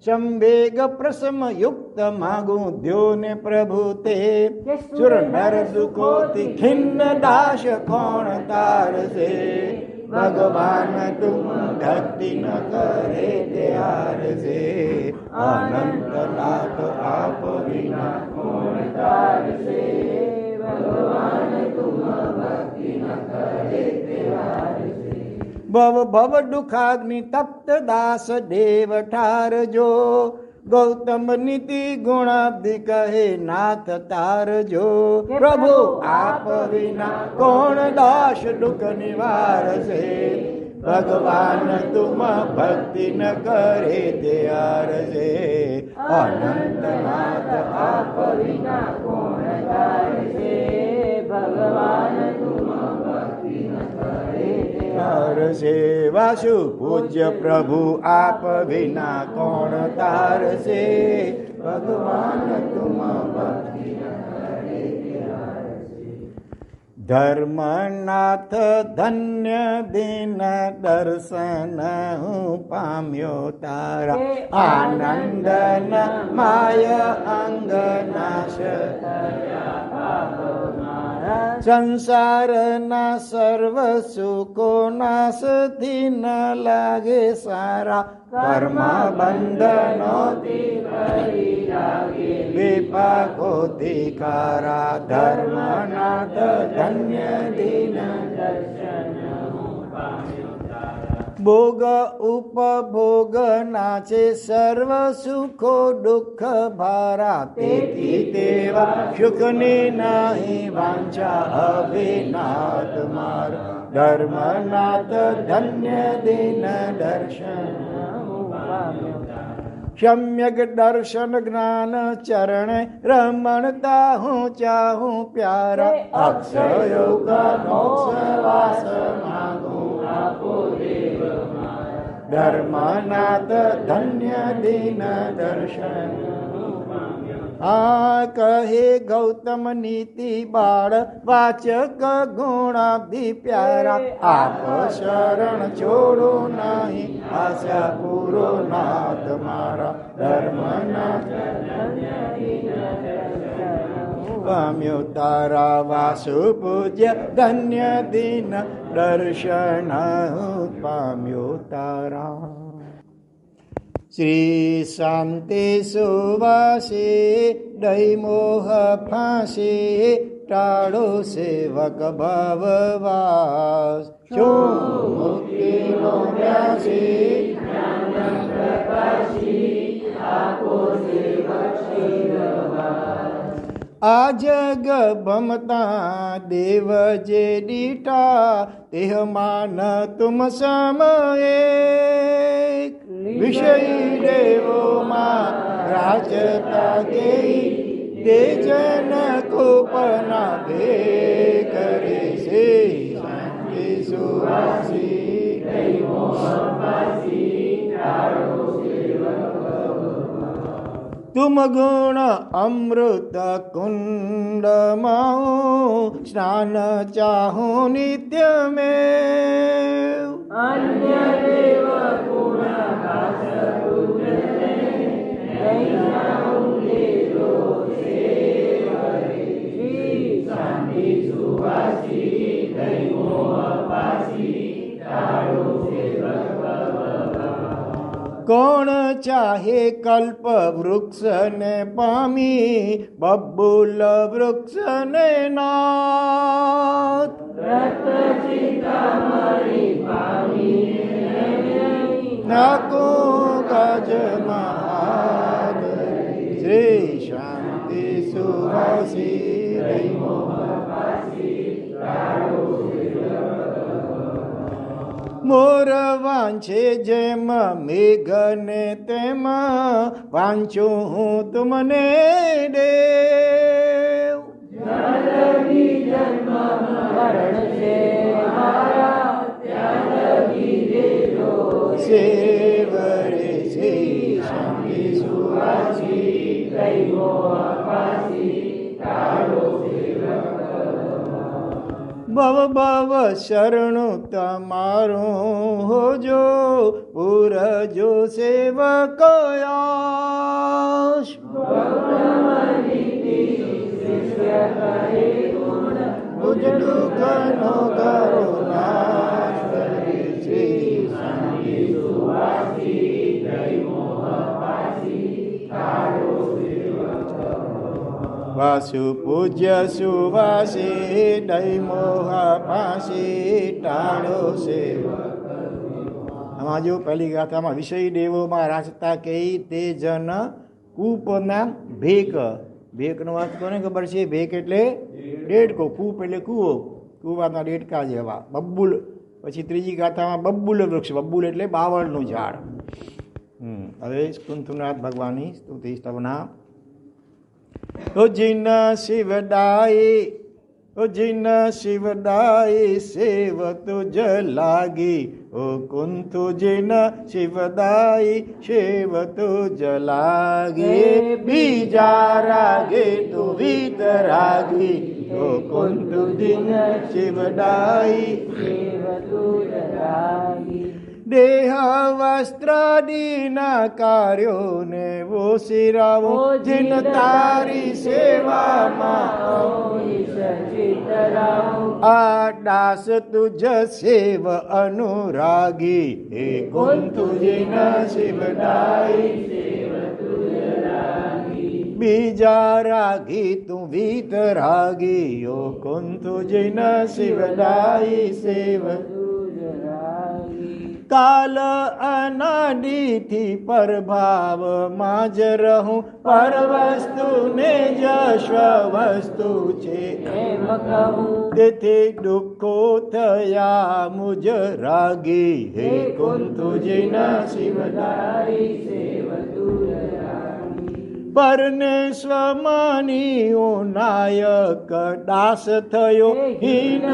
[SPEAKER 1] સંવેગ પ્રસમ યુક્ત માગું દ્યોને પ્રભુ તે સુર નર દુઃખોથી ખિન્ન દાસ કોણ તારશે ભગવાન તુમ ભક્તિ ન કરે તે હારશે અનંતનાથ આપ વિના કોણ તારશે
[SPEAKER 3] ભગવાન તુમ ભક્તિ ન કરે તે હારશે
[SPEAKER 1] ભવ ભવ દુખાગ્નિ તપ્ત દાસ દેવ ઠારજો ગૌતમ નીતિ ગુણાબ્ધિ કહે નાથ તારજો પ્રભુ આપ વિના કોણ દાસ દુઃખ નિવારશે ભગવાન તુમ ભક્તિ ન કરે તે હારશે અનંતનાથ આપ
[SPEAKER 3] વિના કોણ તારશે ભગવાન તુમ ભક્તિ ન કરે તે
[SPEAKER 1] તારશે વાસુ પૂજ્ય પ્રભુ આપ વિના કોણ તારશે ભગવાન તુમ ભક્તિ ન કરે તે હારશે ધર્મનાથ ધન્ય દિન દર્શન હું પામ્યો તારા આનંદન માય અંગ નાશ સંસારના સર્વ સુખો નાશથી ન લાગે સારા કર્મ બંધનોથી વિપાકોથી કારા ધર્મનાથ ધન્ય દિન ભોગ ઉપભોગ નાચે સર્વ સુખો દુઃખ ભારા તેથી તેવા સુખની નહીં વાંચા હવે નાથ માર ધર્મનાથ ધન્ય દિન દર્શન સમ્યક દર્શન જ્ઞાન ચરણ રમણતા હું ચાહું પ્યારા અક્ષયો કા મોક્ષ વાસ માગું આપો દેવ ધર્મનાથ ધન્ય દિન દર્શન આ કહે ગૌતમ નીતિ બાળ વાચક ગુણાબ્ધિ પ્યારા આપ શરણ છોડો નહીં આશા પૂરો નાથ મારા ધર્મનાથ પામ્યો તારા વાસુ પૂજ્ય ધન્ય દિન દર્શન પામ્યો તારા શ્રી શાંતિ સુવાસે દૈમોહ ફાંસે ટાળો સેવક ભવવાસ શું મુક્તિનો વ્યાસી આ જગ ભમતા દેવ જે દીઠા તેહ માન તુમ સમયે વિષય દેવોમાં રાજતા તે જન કોપના ભે કરે છે શાંતિ સુવાસી तुम गुण अमृत कुंड माऊं स्नान चाहूं नित्य में
[SPEAKER 3] अन्य देव गुण दास तुझसे नहीं जाऊंगे जो सेवरे श्री शांति सुवासी दैवो अपासी तारो सेवक
[SPEAKER 1] कोण चाहे कल्प वृक्ष ने पामी बबूल वृक्ष ने नाथ
[SPEAKER 3] रत चिंतामणि पामी
[SPEAKER 1] नको गज महाद श्री शांति सुवासी दैवो मोर वांछे जेम मेघने तेम वांचू हूँ तुमने देव
[SPEAKER 3] जन्मी जन्म मरण से मारा त्यागी दे जो
[SPEAKER 1] सेवरे से शांति सुवासी
[SPEAKER 3] दैवो अपासी तारो सेवक
[SPEAKER 1] भव भव शरणु तमारो हो जो पुर जो सेवक आश मुझ दुख नो करो नाश करे श्री शांति सुवासी दैवो अपासी तारो वासु पूज्य सुवासी दैवो अपासी तारो सेवक આમાં જો પહેલી ગાથામાં વિષય દેવોમાં રાચતા કહી તે જન કૂપના ભેક ભેકનો અર્થ કોને ખબર છે? ભેક એટલે ડેડકો, કૂપ એટલે કૂવો, કૂવાના ડેડકા જેવા. બબ્બુલ પછી ત્રીજી ગાથામાં બબ્બુલ વૃક્ષ, બબ્બુલ એટલે બાવળનું ઝાડ. હવે કુંતુનાથ ભગવાનની સ્તુતિ સ્તવના. ઓ જીન શિવદાયી, ઓ જીન શિવદાયી સેવ તુજ લાગી, ઓ કુંતુ જીન શિવદાયી સેવ તુજ લાગી, બીજા રાગે તુ વિતરાગી, ઓ કુંતુ જીન શિવદાયી
[SPEAKER 3] સેવ તુજ લાગી.
[SPEAKER 1] દેહ વસ્ત્રાદિના કાર્યોને વો શિરાવો, જીન તારી સેવામાં આ દાસ તુજ સેવ અનુરાગી, હે કુંતુ જીન શિવદાયી બીજા રાગી તું વિતરાગી, ઓ કુંતુ જીન શિવદાયી સેવ કાલ અનાદિથી પરભાવમાં જ રહું, પર વસ્તુ ને જશ્વ વસ્તુ છે
[SPEAKER 3] એમ કહું
[SPEAKER 1] તેથી દુઃખો થયા મુજ રાગી, હે કુંતુ જીન શિવદાયી
[SPEAKER 3] સેવ તુજ લાગી.
[SPEAKER 1] પરને સ્વમાનીઓ નાયક દાસ થયો, હીન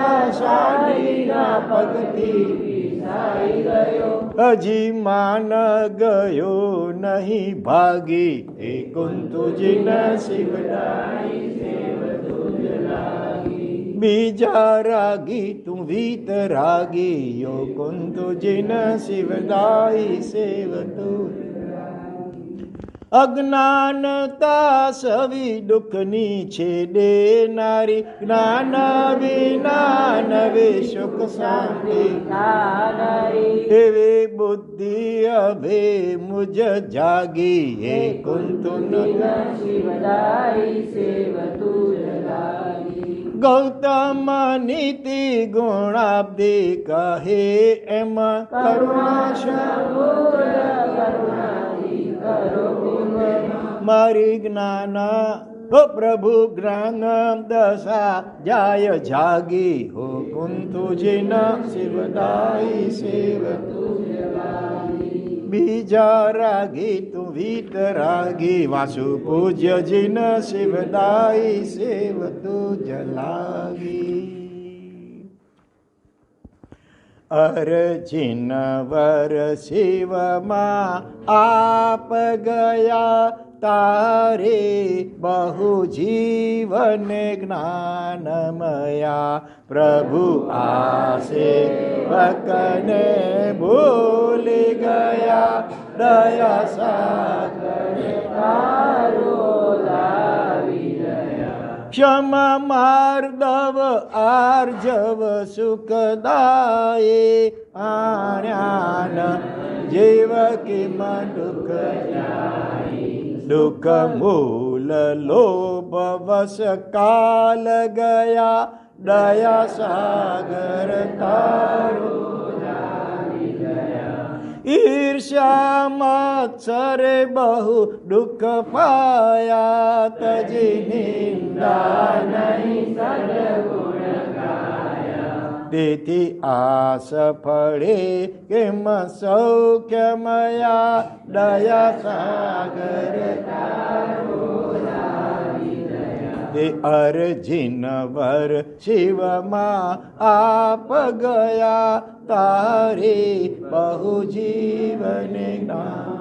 [SPEAKER 1] દાસાદીના પગથી હજી માન ગયો નહીં ભાગી, હે કુંતુ જીન શિવદાયી સેવ તુજ લાગી બીજા રાગી તું વિતરાગી, ઓ કુંતુ જીન શિવદાયી સેવ તુજ અજ્ઞાનતા સવી દુઃખની છે દેનારી, જ્ઞાન વિના નવે સુખ શાંતિ એવી બુદ્ધિ હવે મુજ જાગી, હે કુંતુ
[SPEAKER 3] શિવદાયી સેવ તુજ લાગી.
[SPEAKER 1] ગૌતમ નીતિ ગુણાબ્દિ કહે એમ કરુણા મારી જ્ઞાન હો પ્રભુ જ્ઞાન દશા જાય જાગી, હો કુંતુ જીન શિવદાયી સેવ બીજા રાગી તું વિતરાગી, વાસુ પૂજ્ય જીન શિવદાયી સેવ તુજ લાગી. અરજીનવર શિવમાં આપ ગયા, તારે બહુ જીવન જ્ઞાનમયા. પ્રભુ આ સેવકને ભૂલી ગયા, દયા સાગર
[SPEAKER 3] તારો લાવી દયા.
[SPEAKER 1] ક્ષમ માર્દવ આર્જવ સુખદાયે, આણ્યાન જીવ કિમ દુઃખ દુઃખ મૂલ લોભ વસ કાલ ગયા, દયા સાગર તારો ઈર્ષ્યા મત્સરે બહુ દુઃખ પાયા, તજી નિંદા નહીં સદગુણ ગાયા. તેથી આસ ફળે કેમ સૌખ્યમયા, દયા સાગર તારો લાવી દયા. એ અરજીનવર શિવમાં આપ ગયા, તારે બહુ જીવન જ્ઞાન.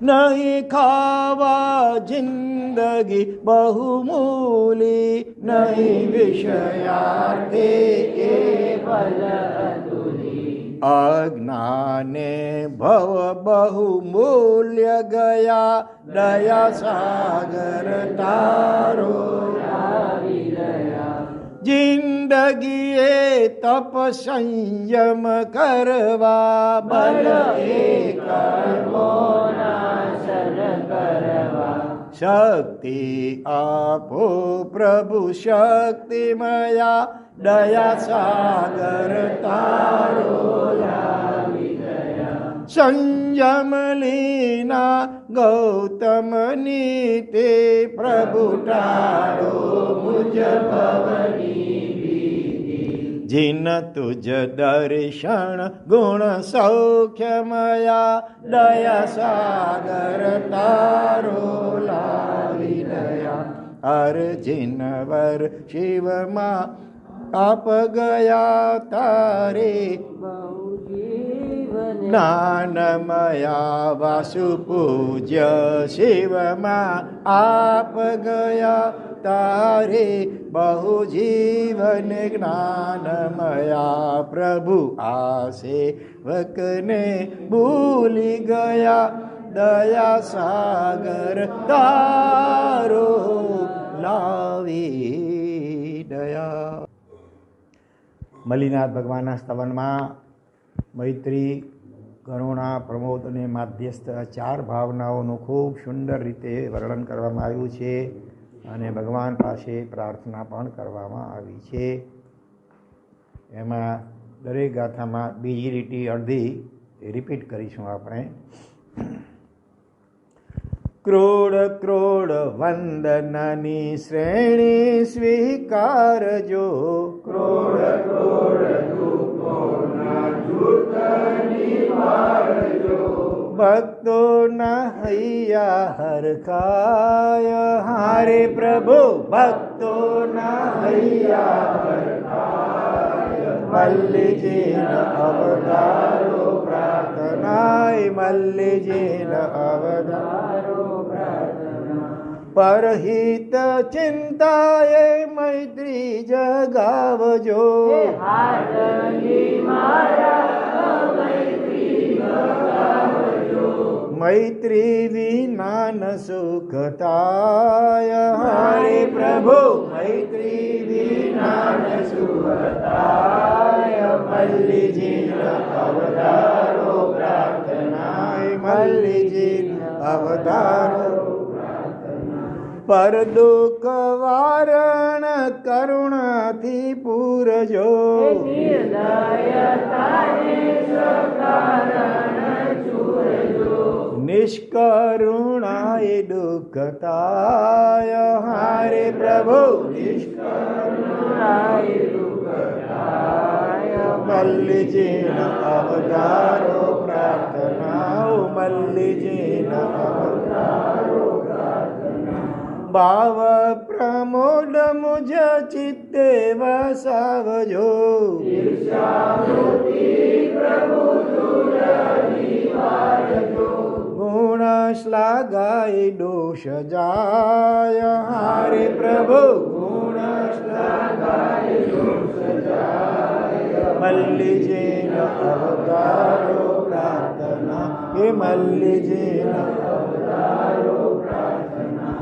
[SPEAKER 1] નહીં ખાવા જિંદગી બહુ મૂલી, નહીં વિષયાર્થે
[SPEAKER 3] કેવલ અતુલી.
[SPEAKER 1] અજ્ઞાને ભવ બહુ મૂલ્ય ગયા, દયા સાગર તારો
[SPEAKER 3] લાવી દયા.
[SPEAKER 1] જિંદગીએ તપ સંયમ કરવા, બલ એક
[SPEAKER 3] નાશન કરવા.
[SPEAKER 1] શક્તિ આપો પ્રભુ શક્તિમયા, દયા સાગર તારો લાવી દયા. સંયમ લીના ગૌતમ નીતે, પ્રભુ ટાળો મુજ ભવની ભીતિ. જીન તુજ દર્શન ગુણ સૌખ્યમયા, દયા સાગર તારો લાવી દયા. અરજીનવર શિવમાં આપ ગયા, તારે
[SPEAKER 3] બહુ જીવન
[SPEAKER 1] જ્ઞાનમયા. વાસુ પૂજ્ય શિવમાં આપ ગયા, તારે બહુ જીવન જ્ઞાનમયા. પ્રભુ આ સેવકને ભૂલી ગયા, દયા સાગર તારો લાવી દયા. મલ્લીનાથ ભગવાનના સ્તવનમાં મૈત્રી, કરુણા, પ્રમોદ અને માધ્યસ્થ 4 ભાવનાઓનું ખૂબ સુંદર રીતે વર્ણન કરવામાં આવ્યું છે અને ભગવાન પાસે પ્રાર્થના પણ કરવામાં આવી છે. એમાં દરેક ગાથામાં બીજી લીટી અડધી રિપીટ કરીશું આપણે. ક્રોડ ક્રોડ વંદનની શ્રેણી સ્વીકારજો, ક્રોડ ક્રોડ ધૂપોના જૂથ નિવારજો. ભક્તોના હૈયા હરખાય, હારે પ્રભુ ભક્તોના હૈયા હરખાય. મલ્લીજીના અવતારો પ્રાર્થનાય, મલ્લીજીના અવતારો પ્રાર્થના. પરહિત ચિંતાએ મૈત્રી જગાવજો,
[SPEAKER 3] હાથની મારા મૈત્રી જગાવજો.
[SPEAKER 1] મૈત્રી વિનાન સુખ થાય, હારે પ્રભુ મૈત્રી વિનાન સુખ થાય. મલ્લીજીના અવતારો પ્રાર્થનાય, મલ્લીજીના અવતારો. પર દુઃખ વારણ કરુણાથી પૂરજો,
[SPEAKER 3] નિર્દયતાને સકારણ ચૂરજો.
[SPEAKER 1] નિષ્કરુણાએ દુઃખ થાય, હારે પ્રભુ નિષ્કરુણાએ દુઃખ થાય. મલ્લીજીના અવતારો પ્રાર્થના, મલ્લીજીના અવતારો પ્રાર્થના. ભાવ પ્રમોદ મુજ ચિત્તે વસાવજો. ગુણ શ્લાઘાય દોષ જાય હારે પ્રભુ. ગુણ શ્લાઘાય દોષ જાય. મલ્લીજી અવતારો પ્રાર્થના હે મલ્લીજી અવતારો પ્રાર્થના.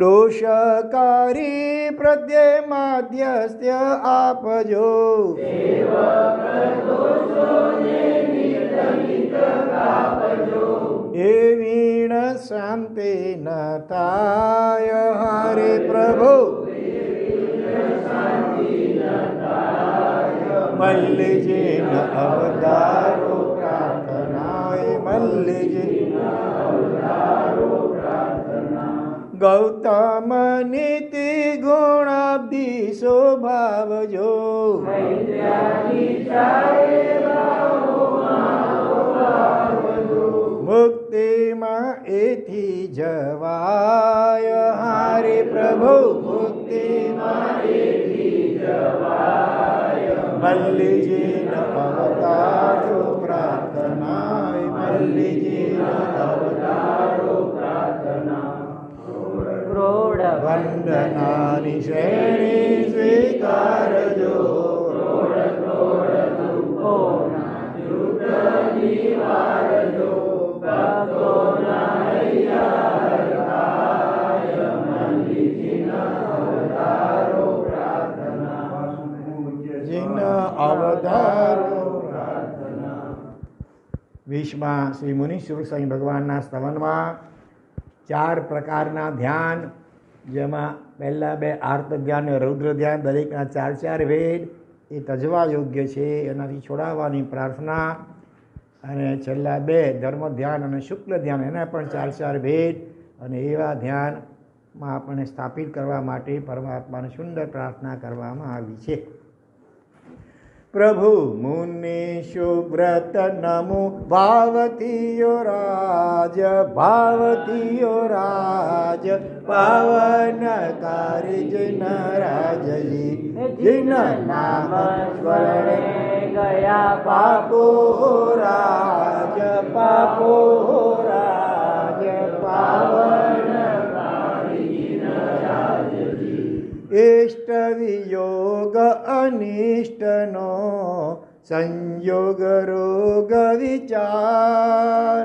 [SPEAKER 1] દોષકારી પ્રત્યે માધ્યસ્થ્ય આપજો. એ વીણ શાંતિ ન થાય હારે પ્રભુ. મલ્લીજી અવતારો પ્રાર્થના મલ્લીજી. ગૌતમ નીતિ ગુણાબ્ધિ શોભાવજો. મુક્તિમાં એથી જવાય હારે પ્રભુ. મુક્તિમાં એથી જવાય. મલ્લીજી અવતારો પ્રાર્થના મલ્લીજી અવતારો પ્રાર્થના. વંદનાની શ્રેણી સ્વીકારજો. અવતારો પ્રાર્થના. 20માં શ્રી મુનીશ્વર સ્વામી ભગવાનના સ્તવનમાં 4 પ્રકારના ધ્યાન, જેમાં પહેલા 2 આર્ત ધ્યાન અને રૌદ્ર ધ્યાન, દરેકના 4 વેદ એ તજવા યોગ્ય છે, એનાથી છોડાવવાની પ્રાર્થના. અને છેલ્લા 2 ધર્મ ધ્યાન અને શુક્લ ધ્યાન, એના પણ 4 વેદ અને એવા ધ્યાનમાં આપણને સ્થાપિત કરવા માટે પરમાત્માને સુંદર પ્રાર્થના કરવામાં આવી છે. પ્રભુ મુનિ શુભ્રત નમો ભાવતીયો રાજ. ભાવતીયો રાજ પાવનકારી જન રાજજી. જિન નામ સ્મરણે ગયા પાપો રાજ. પાપો રાજ પાવનકારી જિન રાજજી. ઇષ્ટ વિયોગ અનિષ્ટનો સંયોગ રોગ વિચાર.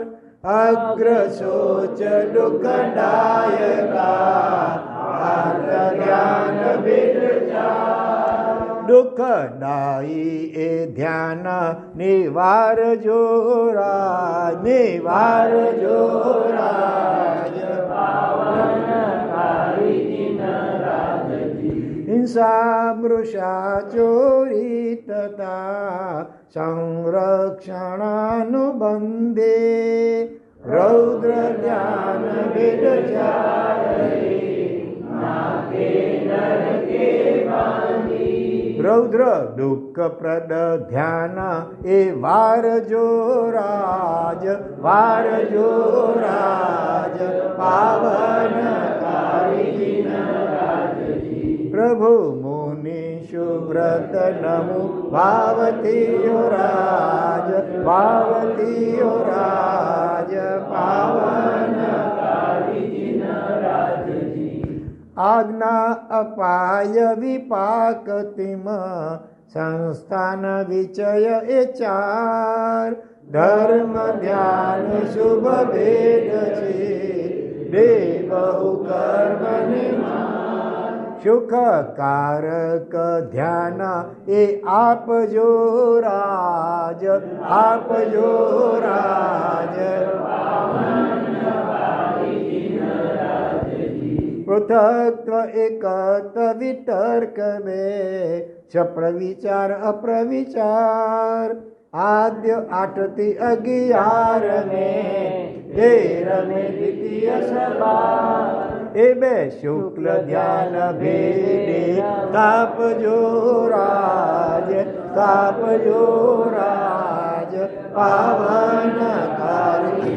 [SPEAKER 1] અગ્ર શોચ દુઃખદાયકા આર્ત ધ્યાન વિચાર. દુઃખદાયી એ ધ્યાન નિવારજો રાજ. નિવારજો રાજ પાવનકારી જિન રાજજી. હિંસા મૃષા ચોરી તથા સંરક્ષણાનુબંધે. રૌદ્ર ધ્યાન રૌદ્ર દુઃખપ્રદ ધ્યાન એ વારજો રાજ. વારજો રાજ પાવનકારી જિન રાજજી. પ્રભુ મુનિ શુભ્રત નમો ભાવતીયો રાજ. ભાવતીયો રાજ પાવનકારી જિન રાજજી. આજ્ઞા અપાય વિપાકતિમ સંસ્થાન વિચય એ 4. ધર્મ ધ્યાન શુભ ભેદ છે બે બહુ કર્મ નિમાન. સુખકારક ધ્યાન એ આપજો રાજ. આપજો રાજ. પૃથક્ત્વ એકત્વ વિતર્ક બે સપ્રવિચાર અપ્રવિચાર. આદ્ય 8 થી 11 ને 13 ને દ્વિતીય સભા. એ 2 શુક્લ ધ્યાન ભેદે તાપજો રાજ. તાપજો રાજ પાવનકારી.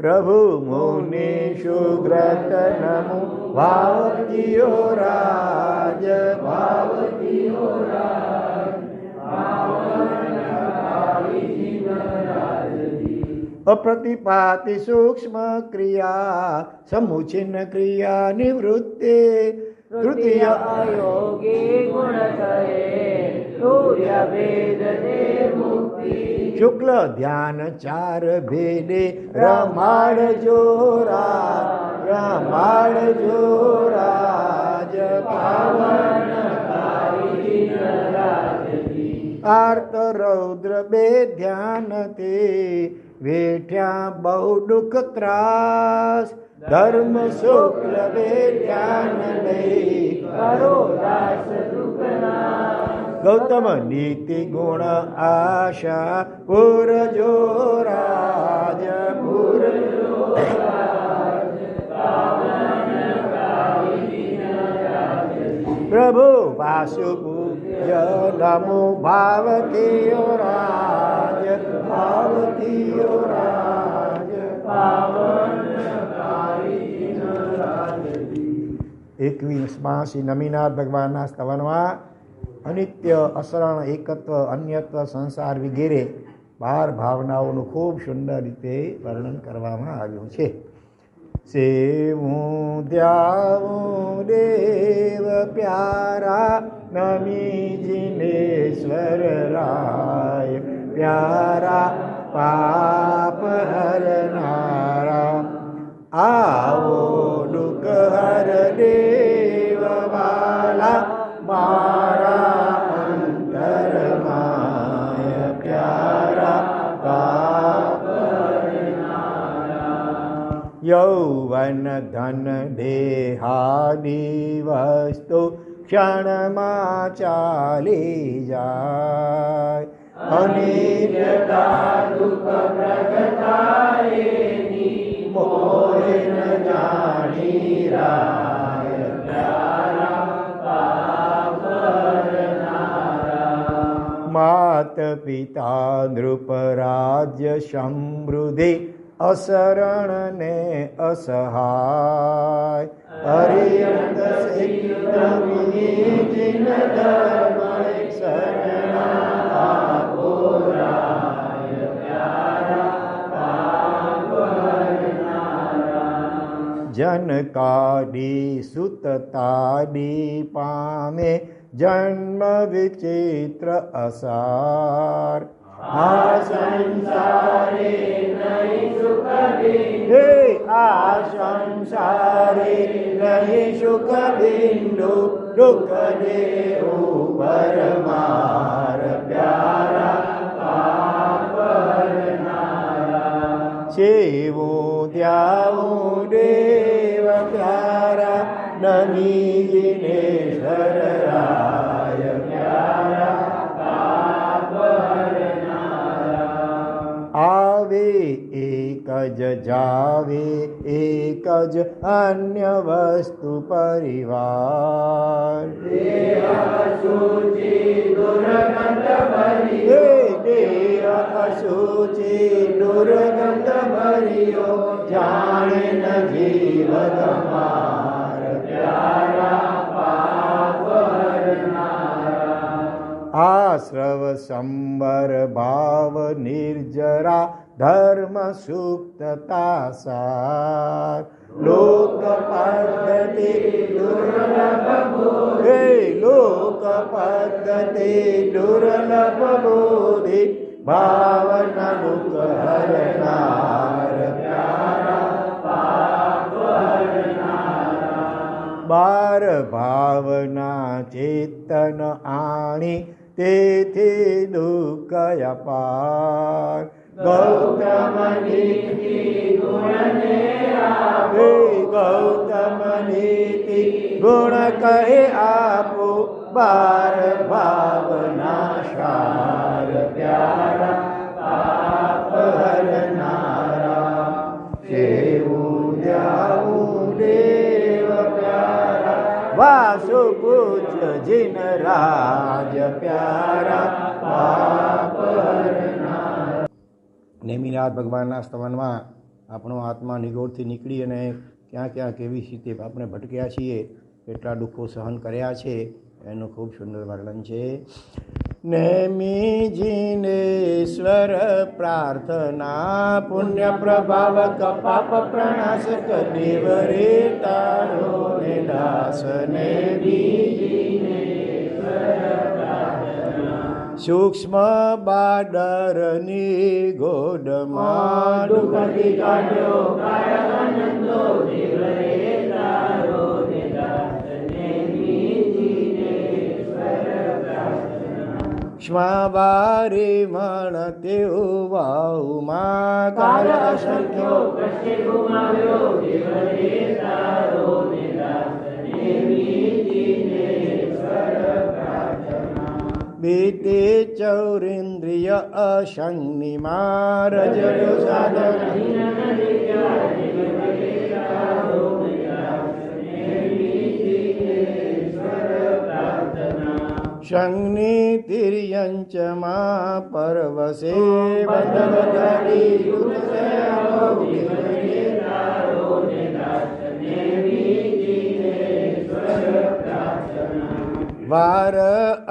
[SPEAKER 1] પ્રભુ મુનિ સુગ્રત નમો ભાવતીઓ રાજ ભાવતીઓ અપ્રતિપાતિ સૂક્ષ્મ ક્રિયા સમુચિન્ન ક્રિયા નિવૃત્તે તૃતીય
[SPEAKER 3] યોગી ગુણ કરે સૂર્ય ભેદ દે મુક્તિ
[SPEAKER 1] શુક્લ ધ્યાન ચાર ભેદે રમાડજો રાજ પાવન આર્ત રૌદ્ર બે ધ્યાન તે વેઠ્યા બહુ દુઃખ ત્રાસ ધર્મ શુક્લ બે ધ્યાન લઈ
[SPEAKER 3] કરો દાસ દુઃખના
[SPEAKER 1] ગૌતમ નીતિ ગુણ આશા પૂરજો રાજ પ્રભુ વાસુ પૂજ્ય નમો ભાવતીઓ રાજ 21માં શ્રી નમીનાથ ભગવાનના સ્તવનમાં અનિત્ય અસરણ એકત્વ અન્યત્વ સંસાર વગેરે 12 ભાવનાઓનું ખૂબ સુંદર રીતે વર્ણન કરવામાં આવ્યું છે. સેવું ધ્યાવું દેવ પ્યારા નમી જીનેશ્વર રાય પ્યારા પાપ હરનારા આવો દુઃખ હર દેવ વાલા મારા અંતર માય પ્યારા પાપ યૌવન ધન દેહાદી વસ્તુ ક્ષણમાં ચાલી જાય અનિત્યતા દુઃખ પ્રગટાયેની મોહે ન જાણી રાય પ્યારા પાપ હરનારા માત પિતા નૃપ રાજ્ય સમૃદ્ધિ અસરણ ને અસહાય હરિયંત સિદ્ધ ધર્મ શરણા આપો રાય પ્યારા પાપ હરનારા જનકાદી સુતતાદી પામે જન્મ વિચિત્ર અસાર આ સંસારે નહીં સુખ હે આ સંસારે નહીં સુખ બિંદુ દુઃખ દેવું પરમાર પ્યારા પાપ હરનારા સેવું ધ્યાવું દેવ પ્યારા નમી જીનેશ્વર રાય પ્યારા આવે એક જ જાવે એક જ અન્ય વસ્તુ પરિવાર દેહ અશુચિ દુર્ગંધ ભર્યો જાણે ન જીવ તમાર પ્યારા પાપ હરનારા આશ્રવ સંબર ભાવ નિર્જરા ધર્મ સુપ્તતા સાર લોક પદ્ધતિ દુર્લભ બોધિ ભાવના દુઃખ હરનાર પ્યારા પાપ હરનારા બાર ભાવના ચેતન આણી તેથી દુઃખ અપાર ગૌતમ નીતિ ગુણ કહે આપો બાર ભાવના સાર પ્યારા પાપ હરનારા સેવું ધ્યાવું દેવ પ્યારા વાસુ પૂજ્ય જીન રાજ પ્યારા પાપ હરનારા નેમિનાથ ભગવાનના સ્તવનમાં આપણો આત્મા નિગોળથી નીકળી અને ક્યાં ક્યાં કેવી રીતે આપણે ભટક્યા છીએ, કેટલા દુઃખો સહન કર્યા છે, એનું ખૂબ સુંદર વર્ણન છે. નેમી જીનેશ્વર પ્રાર્થના પુણ્ય પ્રભાવક પાપ પ્રણાશક દેવ રે તારો ને દાસને સૂક્ષ્મ બાડરની ગોડમાં
[SPEAKER 3] દુઃખથી કાઢ્યો કાળ આનંદો દેવ રે તારો ને દાસને
[SPEAKER 1] ક્ષ્માવારે મણ તેઓ વાહુમાં કાળ અસંખ્યો
[SPEAKER 3] કષ્ટે ગુમાવ્યો દેવ રે તારો ને દાસને
[SPEAKER 1] બેતે ચૌરેન્દ્રિય અસંગની રજડ્યો સાધન સંગની તિર્યંચમાં પરવશે વાર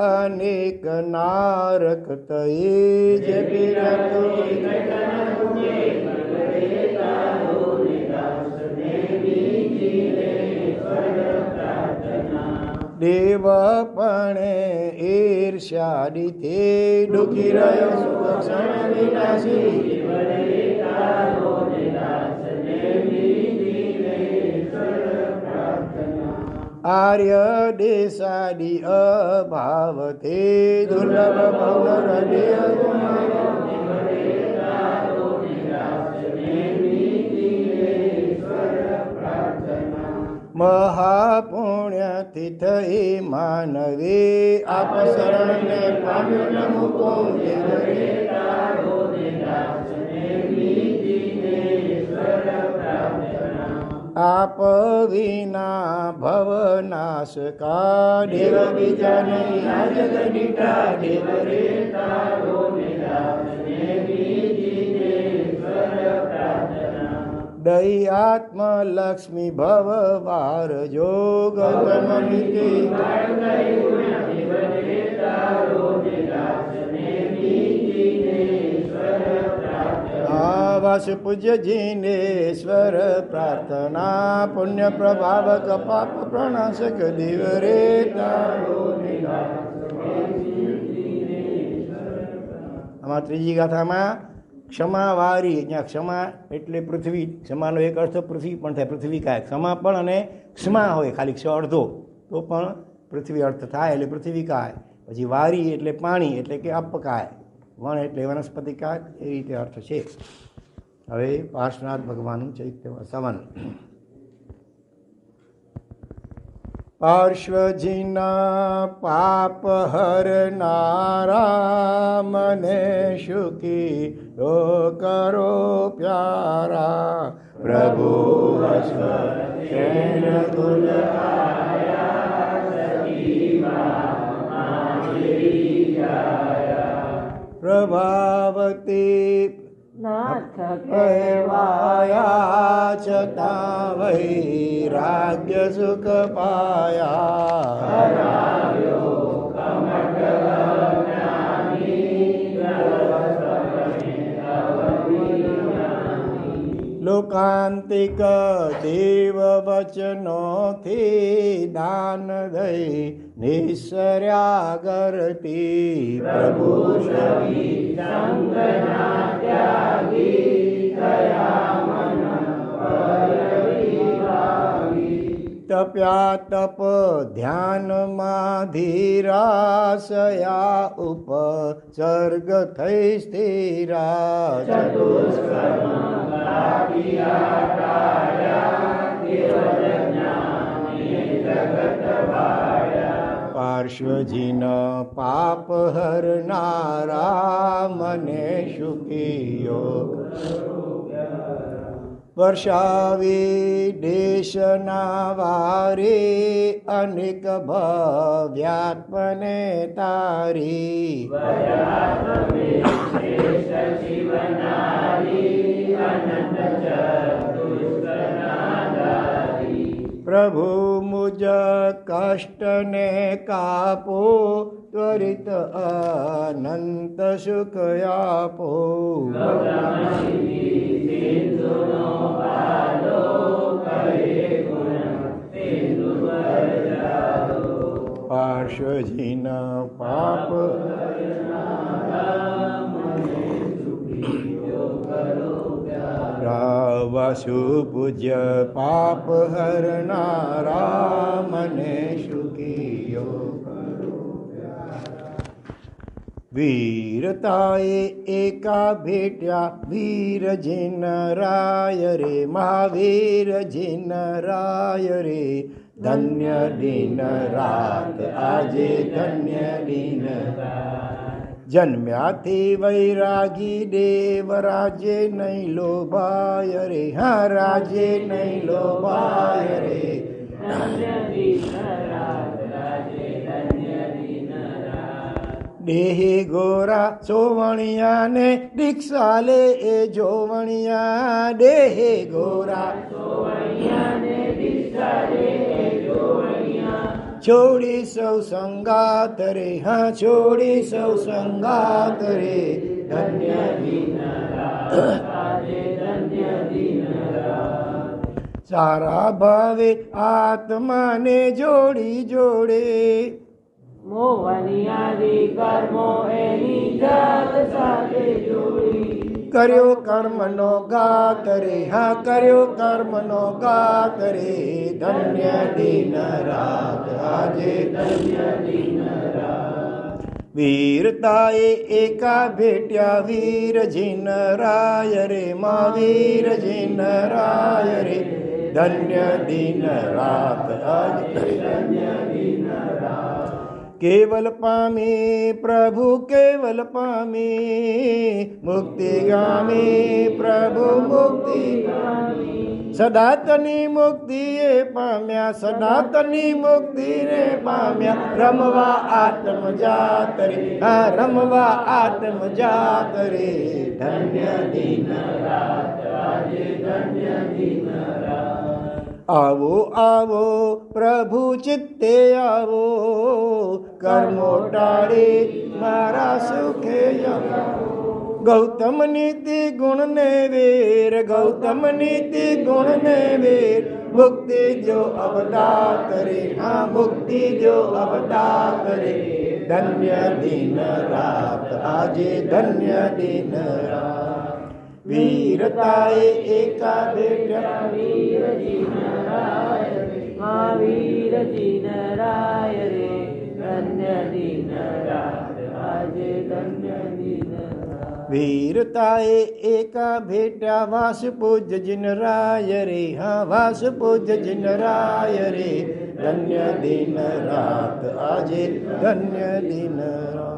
[SPEAKER 1] અનેક નારક તયે જે દેવ પણે ઈર્ષ્યાદી તે દુઃખી રહ્યો સુક્ષણ વિનાશી આર્ય દેશાદી અભાવ તે દુર્લભ ભવન હૃદય મહાપુણ્યથી થઈ માનવે આપ શરણને પામ્યો ન મૂકો આપ વિના ભવનાશ કા દેવ બીજા નહીં આ જગદીઠા દેવ રે તારો દયાત્મ લક્ષ્મી ભવ વાર જોગ આવાસ પૂજ્ય જીનેશ્વર પ્રાર્થના પુણ્ય પ્રભાવક પાપ પ્રણાશક દેવ રે તારો. આમાં ત્રીજી ગાથામાં ક્ષમાવારી, જ્યાં ક્ષમા એટલે પૃથ્વી, ક્ષમાનો એક અર્થ પૃથ્વી પણ થાય, પૃથ્વીકાય. ક્ષમા પણ અને ક્ષમા હોય ખાલી ક્ષ અડધો તો પણ પૃથ્વી અર્થ થાય એટલે પૃથ્વીકાય. પછી વારી એટલે પાણી એટલે કે અપકાય, વણ એટલે વનસ્પતિકાય, એ રીતે અર્થ છે. હવે પાર્શ્વનાથ ભગવાનનું ચૈત્ય સવન. પાર્શ્વજીના પાપ હરનારા મને સુખી ઓ કરો પ્યારા પ્રભુ પ્રભાવતી
[SPEAKER 3] નાથ
[SPEAKER 1] કહેવાયા છતાં વૈરાગ્ય સુખ પાયા. લોકાંતિક દેવ વચનોથી દાન દઈ નિસર્યા કરતી પ્રભુ તપ્યા તપ ધ્યાનમાં ધીરાશયા ઉપસર્ગ થઈ સ્થિરા. પાર્શ્વજીન પાપ હરનારા મને સુખીયો વર્ષાવી દેશના વારે અનેક ભવ્યાત્મને તારી.
[SPEAKER 3] અનંત ચતુષ્કનાદારી
[SPEAKER 1] પ્રભુ મુજ કષ્ટને કાપો ત્વરિત અનંત સુખ આપો
[SPEAKER 3] સિંધુનો પાલો કરે ગુણ સિંધુ બરજારો
[SPEAKER 1] પાર્શ્વજીન પાપ વાસુ પૂજ્ય પાપ હરનારા મને સુખીયો વીરતાએ એકા ભેટ્યા વીર જીન રાય રે મહાવીર જીન રાય રે ધન્ય દિન રાત આજે ધન્ય દિન જન્મ્યાથી વૈરાગી દેવ રાજે નહીં લોભાય રે હા રાજે નહીં લોભાય રે
[SPEAKER 3] ધન્ય દિન રાત રાજે ધન્ય દિન રાત
[SPEAKER 1] દેહે ગોરા સોવણિયાને દીક્ષા લે એ જોવણિયા દેહે ગોરા
[SPEAKER 3] સોવણિયાને દીક્ષા લે એ જોવણિયા
[SPEAKER 1] છોડી સૌ સંગાત રે હા છોડી સૌ સંગાત રે
[SPEAKER 3] ધન્ય દિન રાત આજે ધન્ય દિન રાત
[SPEAKER 1] સારા ભાવે આત્માને જોડી જોડે
[SPEAKER 3] મોહનિયાદી કર્મો એની જાત સાથે જોડી
[SPEAKER 1] કર્યો કર્મનો ગાત રે હા કર્યો કર્મનો ગાત રે ધન્ય દિન રાત આજે
[SPEAKER 3] ધન્ય દિન રાત
[SPEAKER 1] વીરતાએ એકા ભેટ્યા વીર જીન રાય રે મહાવીર જીન રાય રે ધન્ય દિન રાત આજે
[SPEAKER 3] ધન્ય દિન રાત
[SPEAKER 1] કેવલ પામી પ્રભુ કેવલ પામી મુક્તિગામી પ્રભુ મુક્તિ સદાતની મુક્તિએ પામ્યા સનાતની મુક્તિને પામ્યા રમવા આત્મ જાત રે હા રમવા આત્મ જાત રે ધન્ય દિન
[SPEAKER 3] રાત આજે ધન્ય દિન રાત
[SPEAKER 1] આવો આવો પ્રભુ ચિત્તે આવો કર્મો ટાળી મારા સુખે આવો ગૌતમ નીતિ ગુણ ને વેર ગૌતમ નીતિ ગુણ ને વેર મુક્તિ જો અવતાર રે હા મુક્તિ જો અવતાર રે ધન્ય દિન રાત આજે ધન્ય દિન રાત વીરતાએ એકા ભેટ્યા
[SPEAKER 3] વીર જીન રાય રે મહાવીર જીન રાય રે ધન્ય દિન રાત આજે ધન્ય દિન રાત
[SPEAKER 1] વીરતાએ એકા ભેટ્યા વાસ પૂજ્ય જીન રાય રે હા વાસ પૂજ્ય જીન રાય રે ધન્ય દિન રાત આજે ધન્ય દિન રાત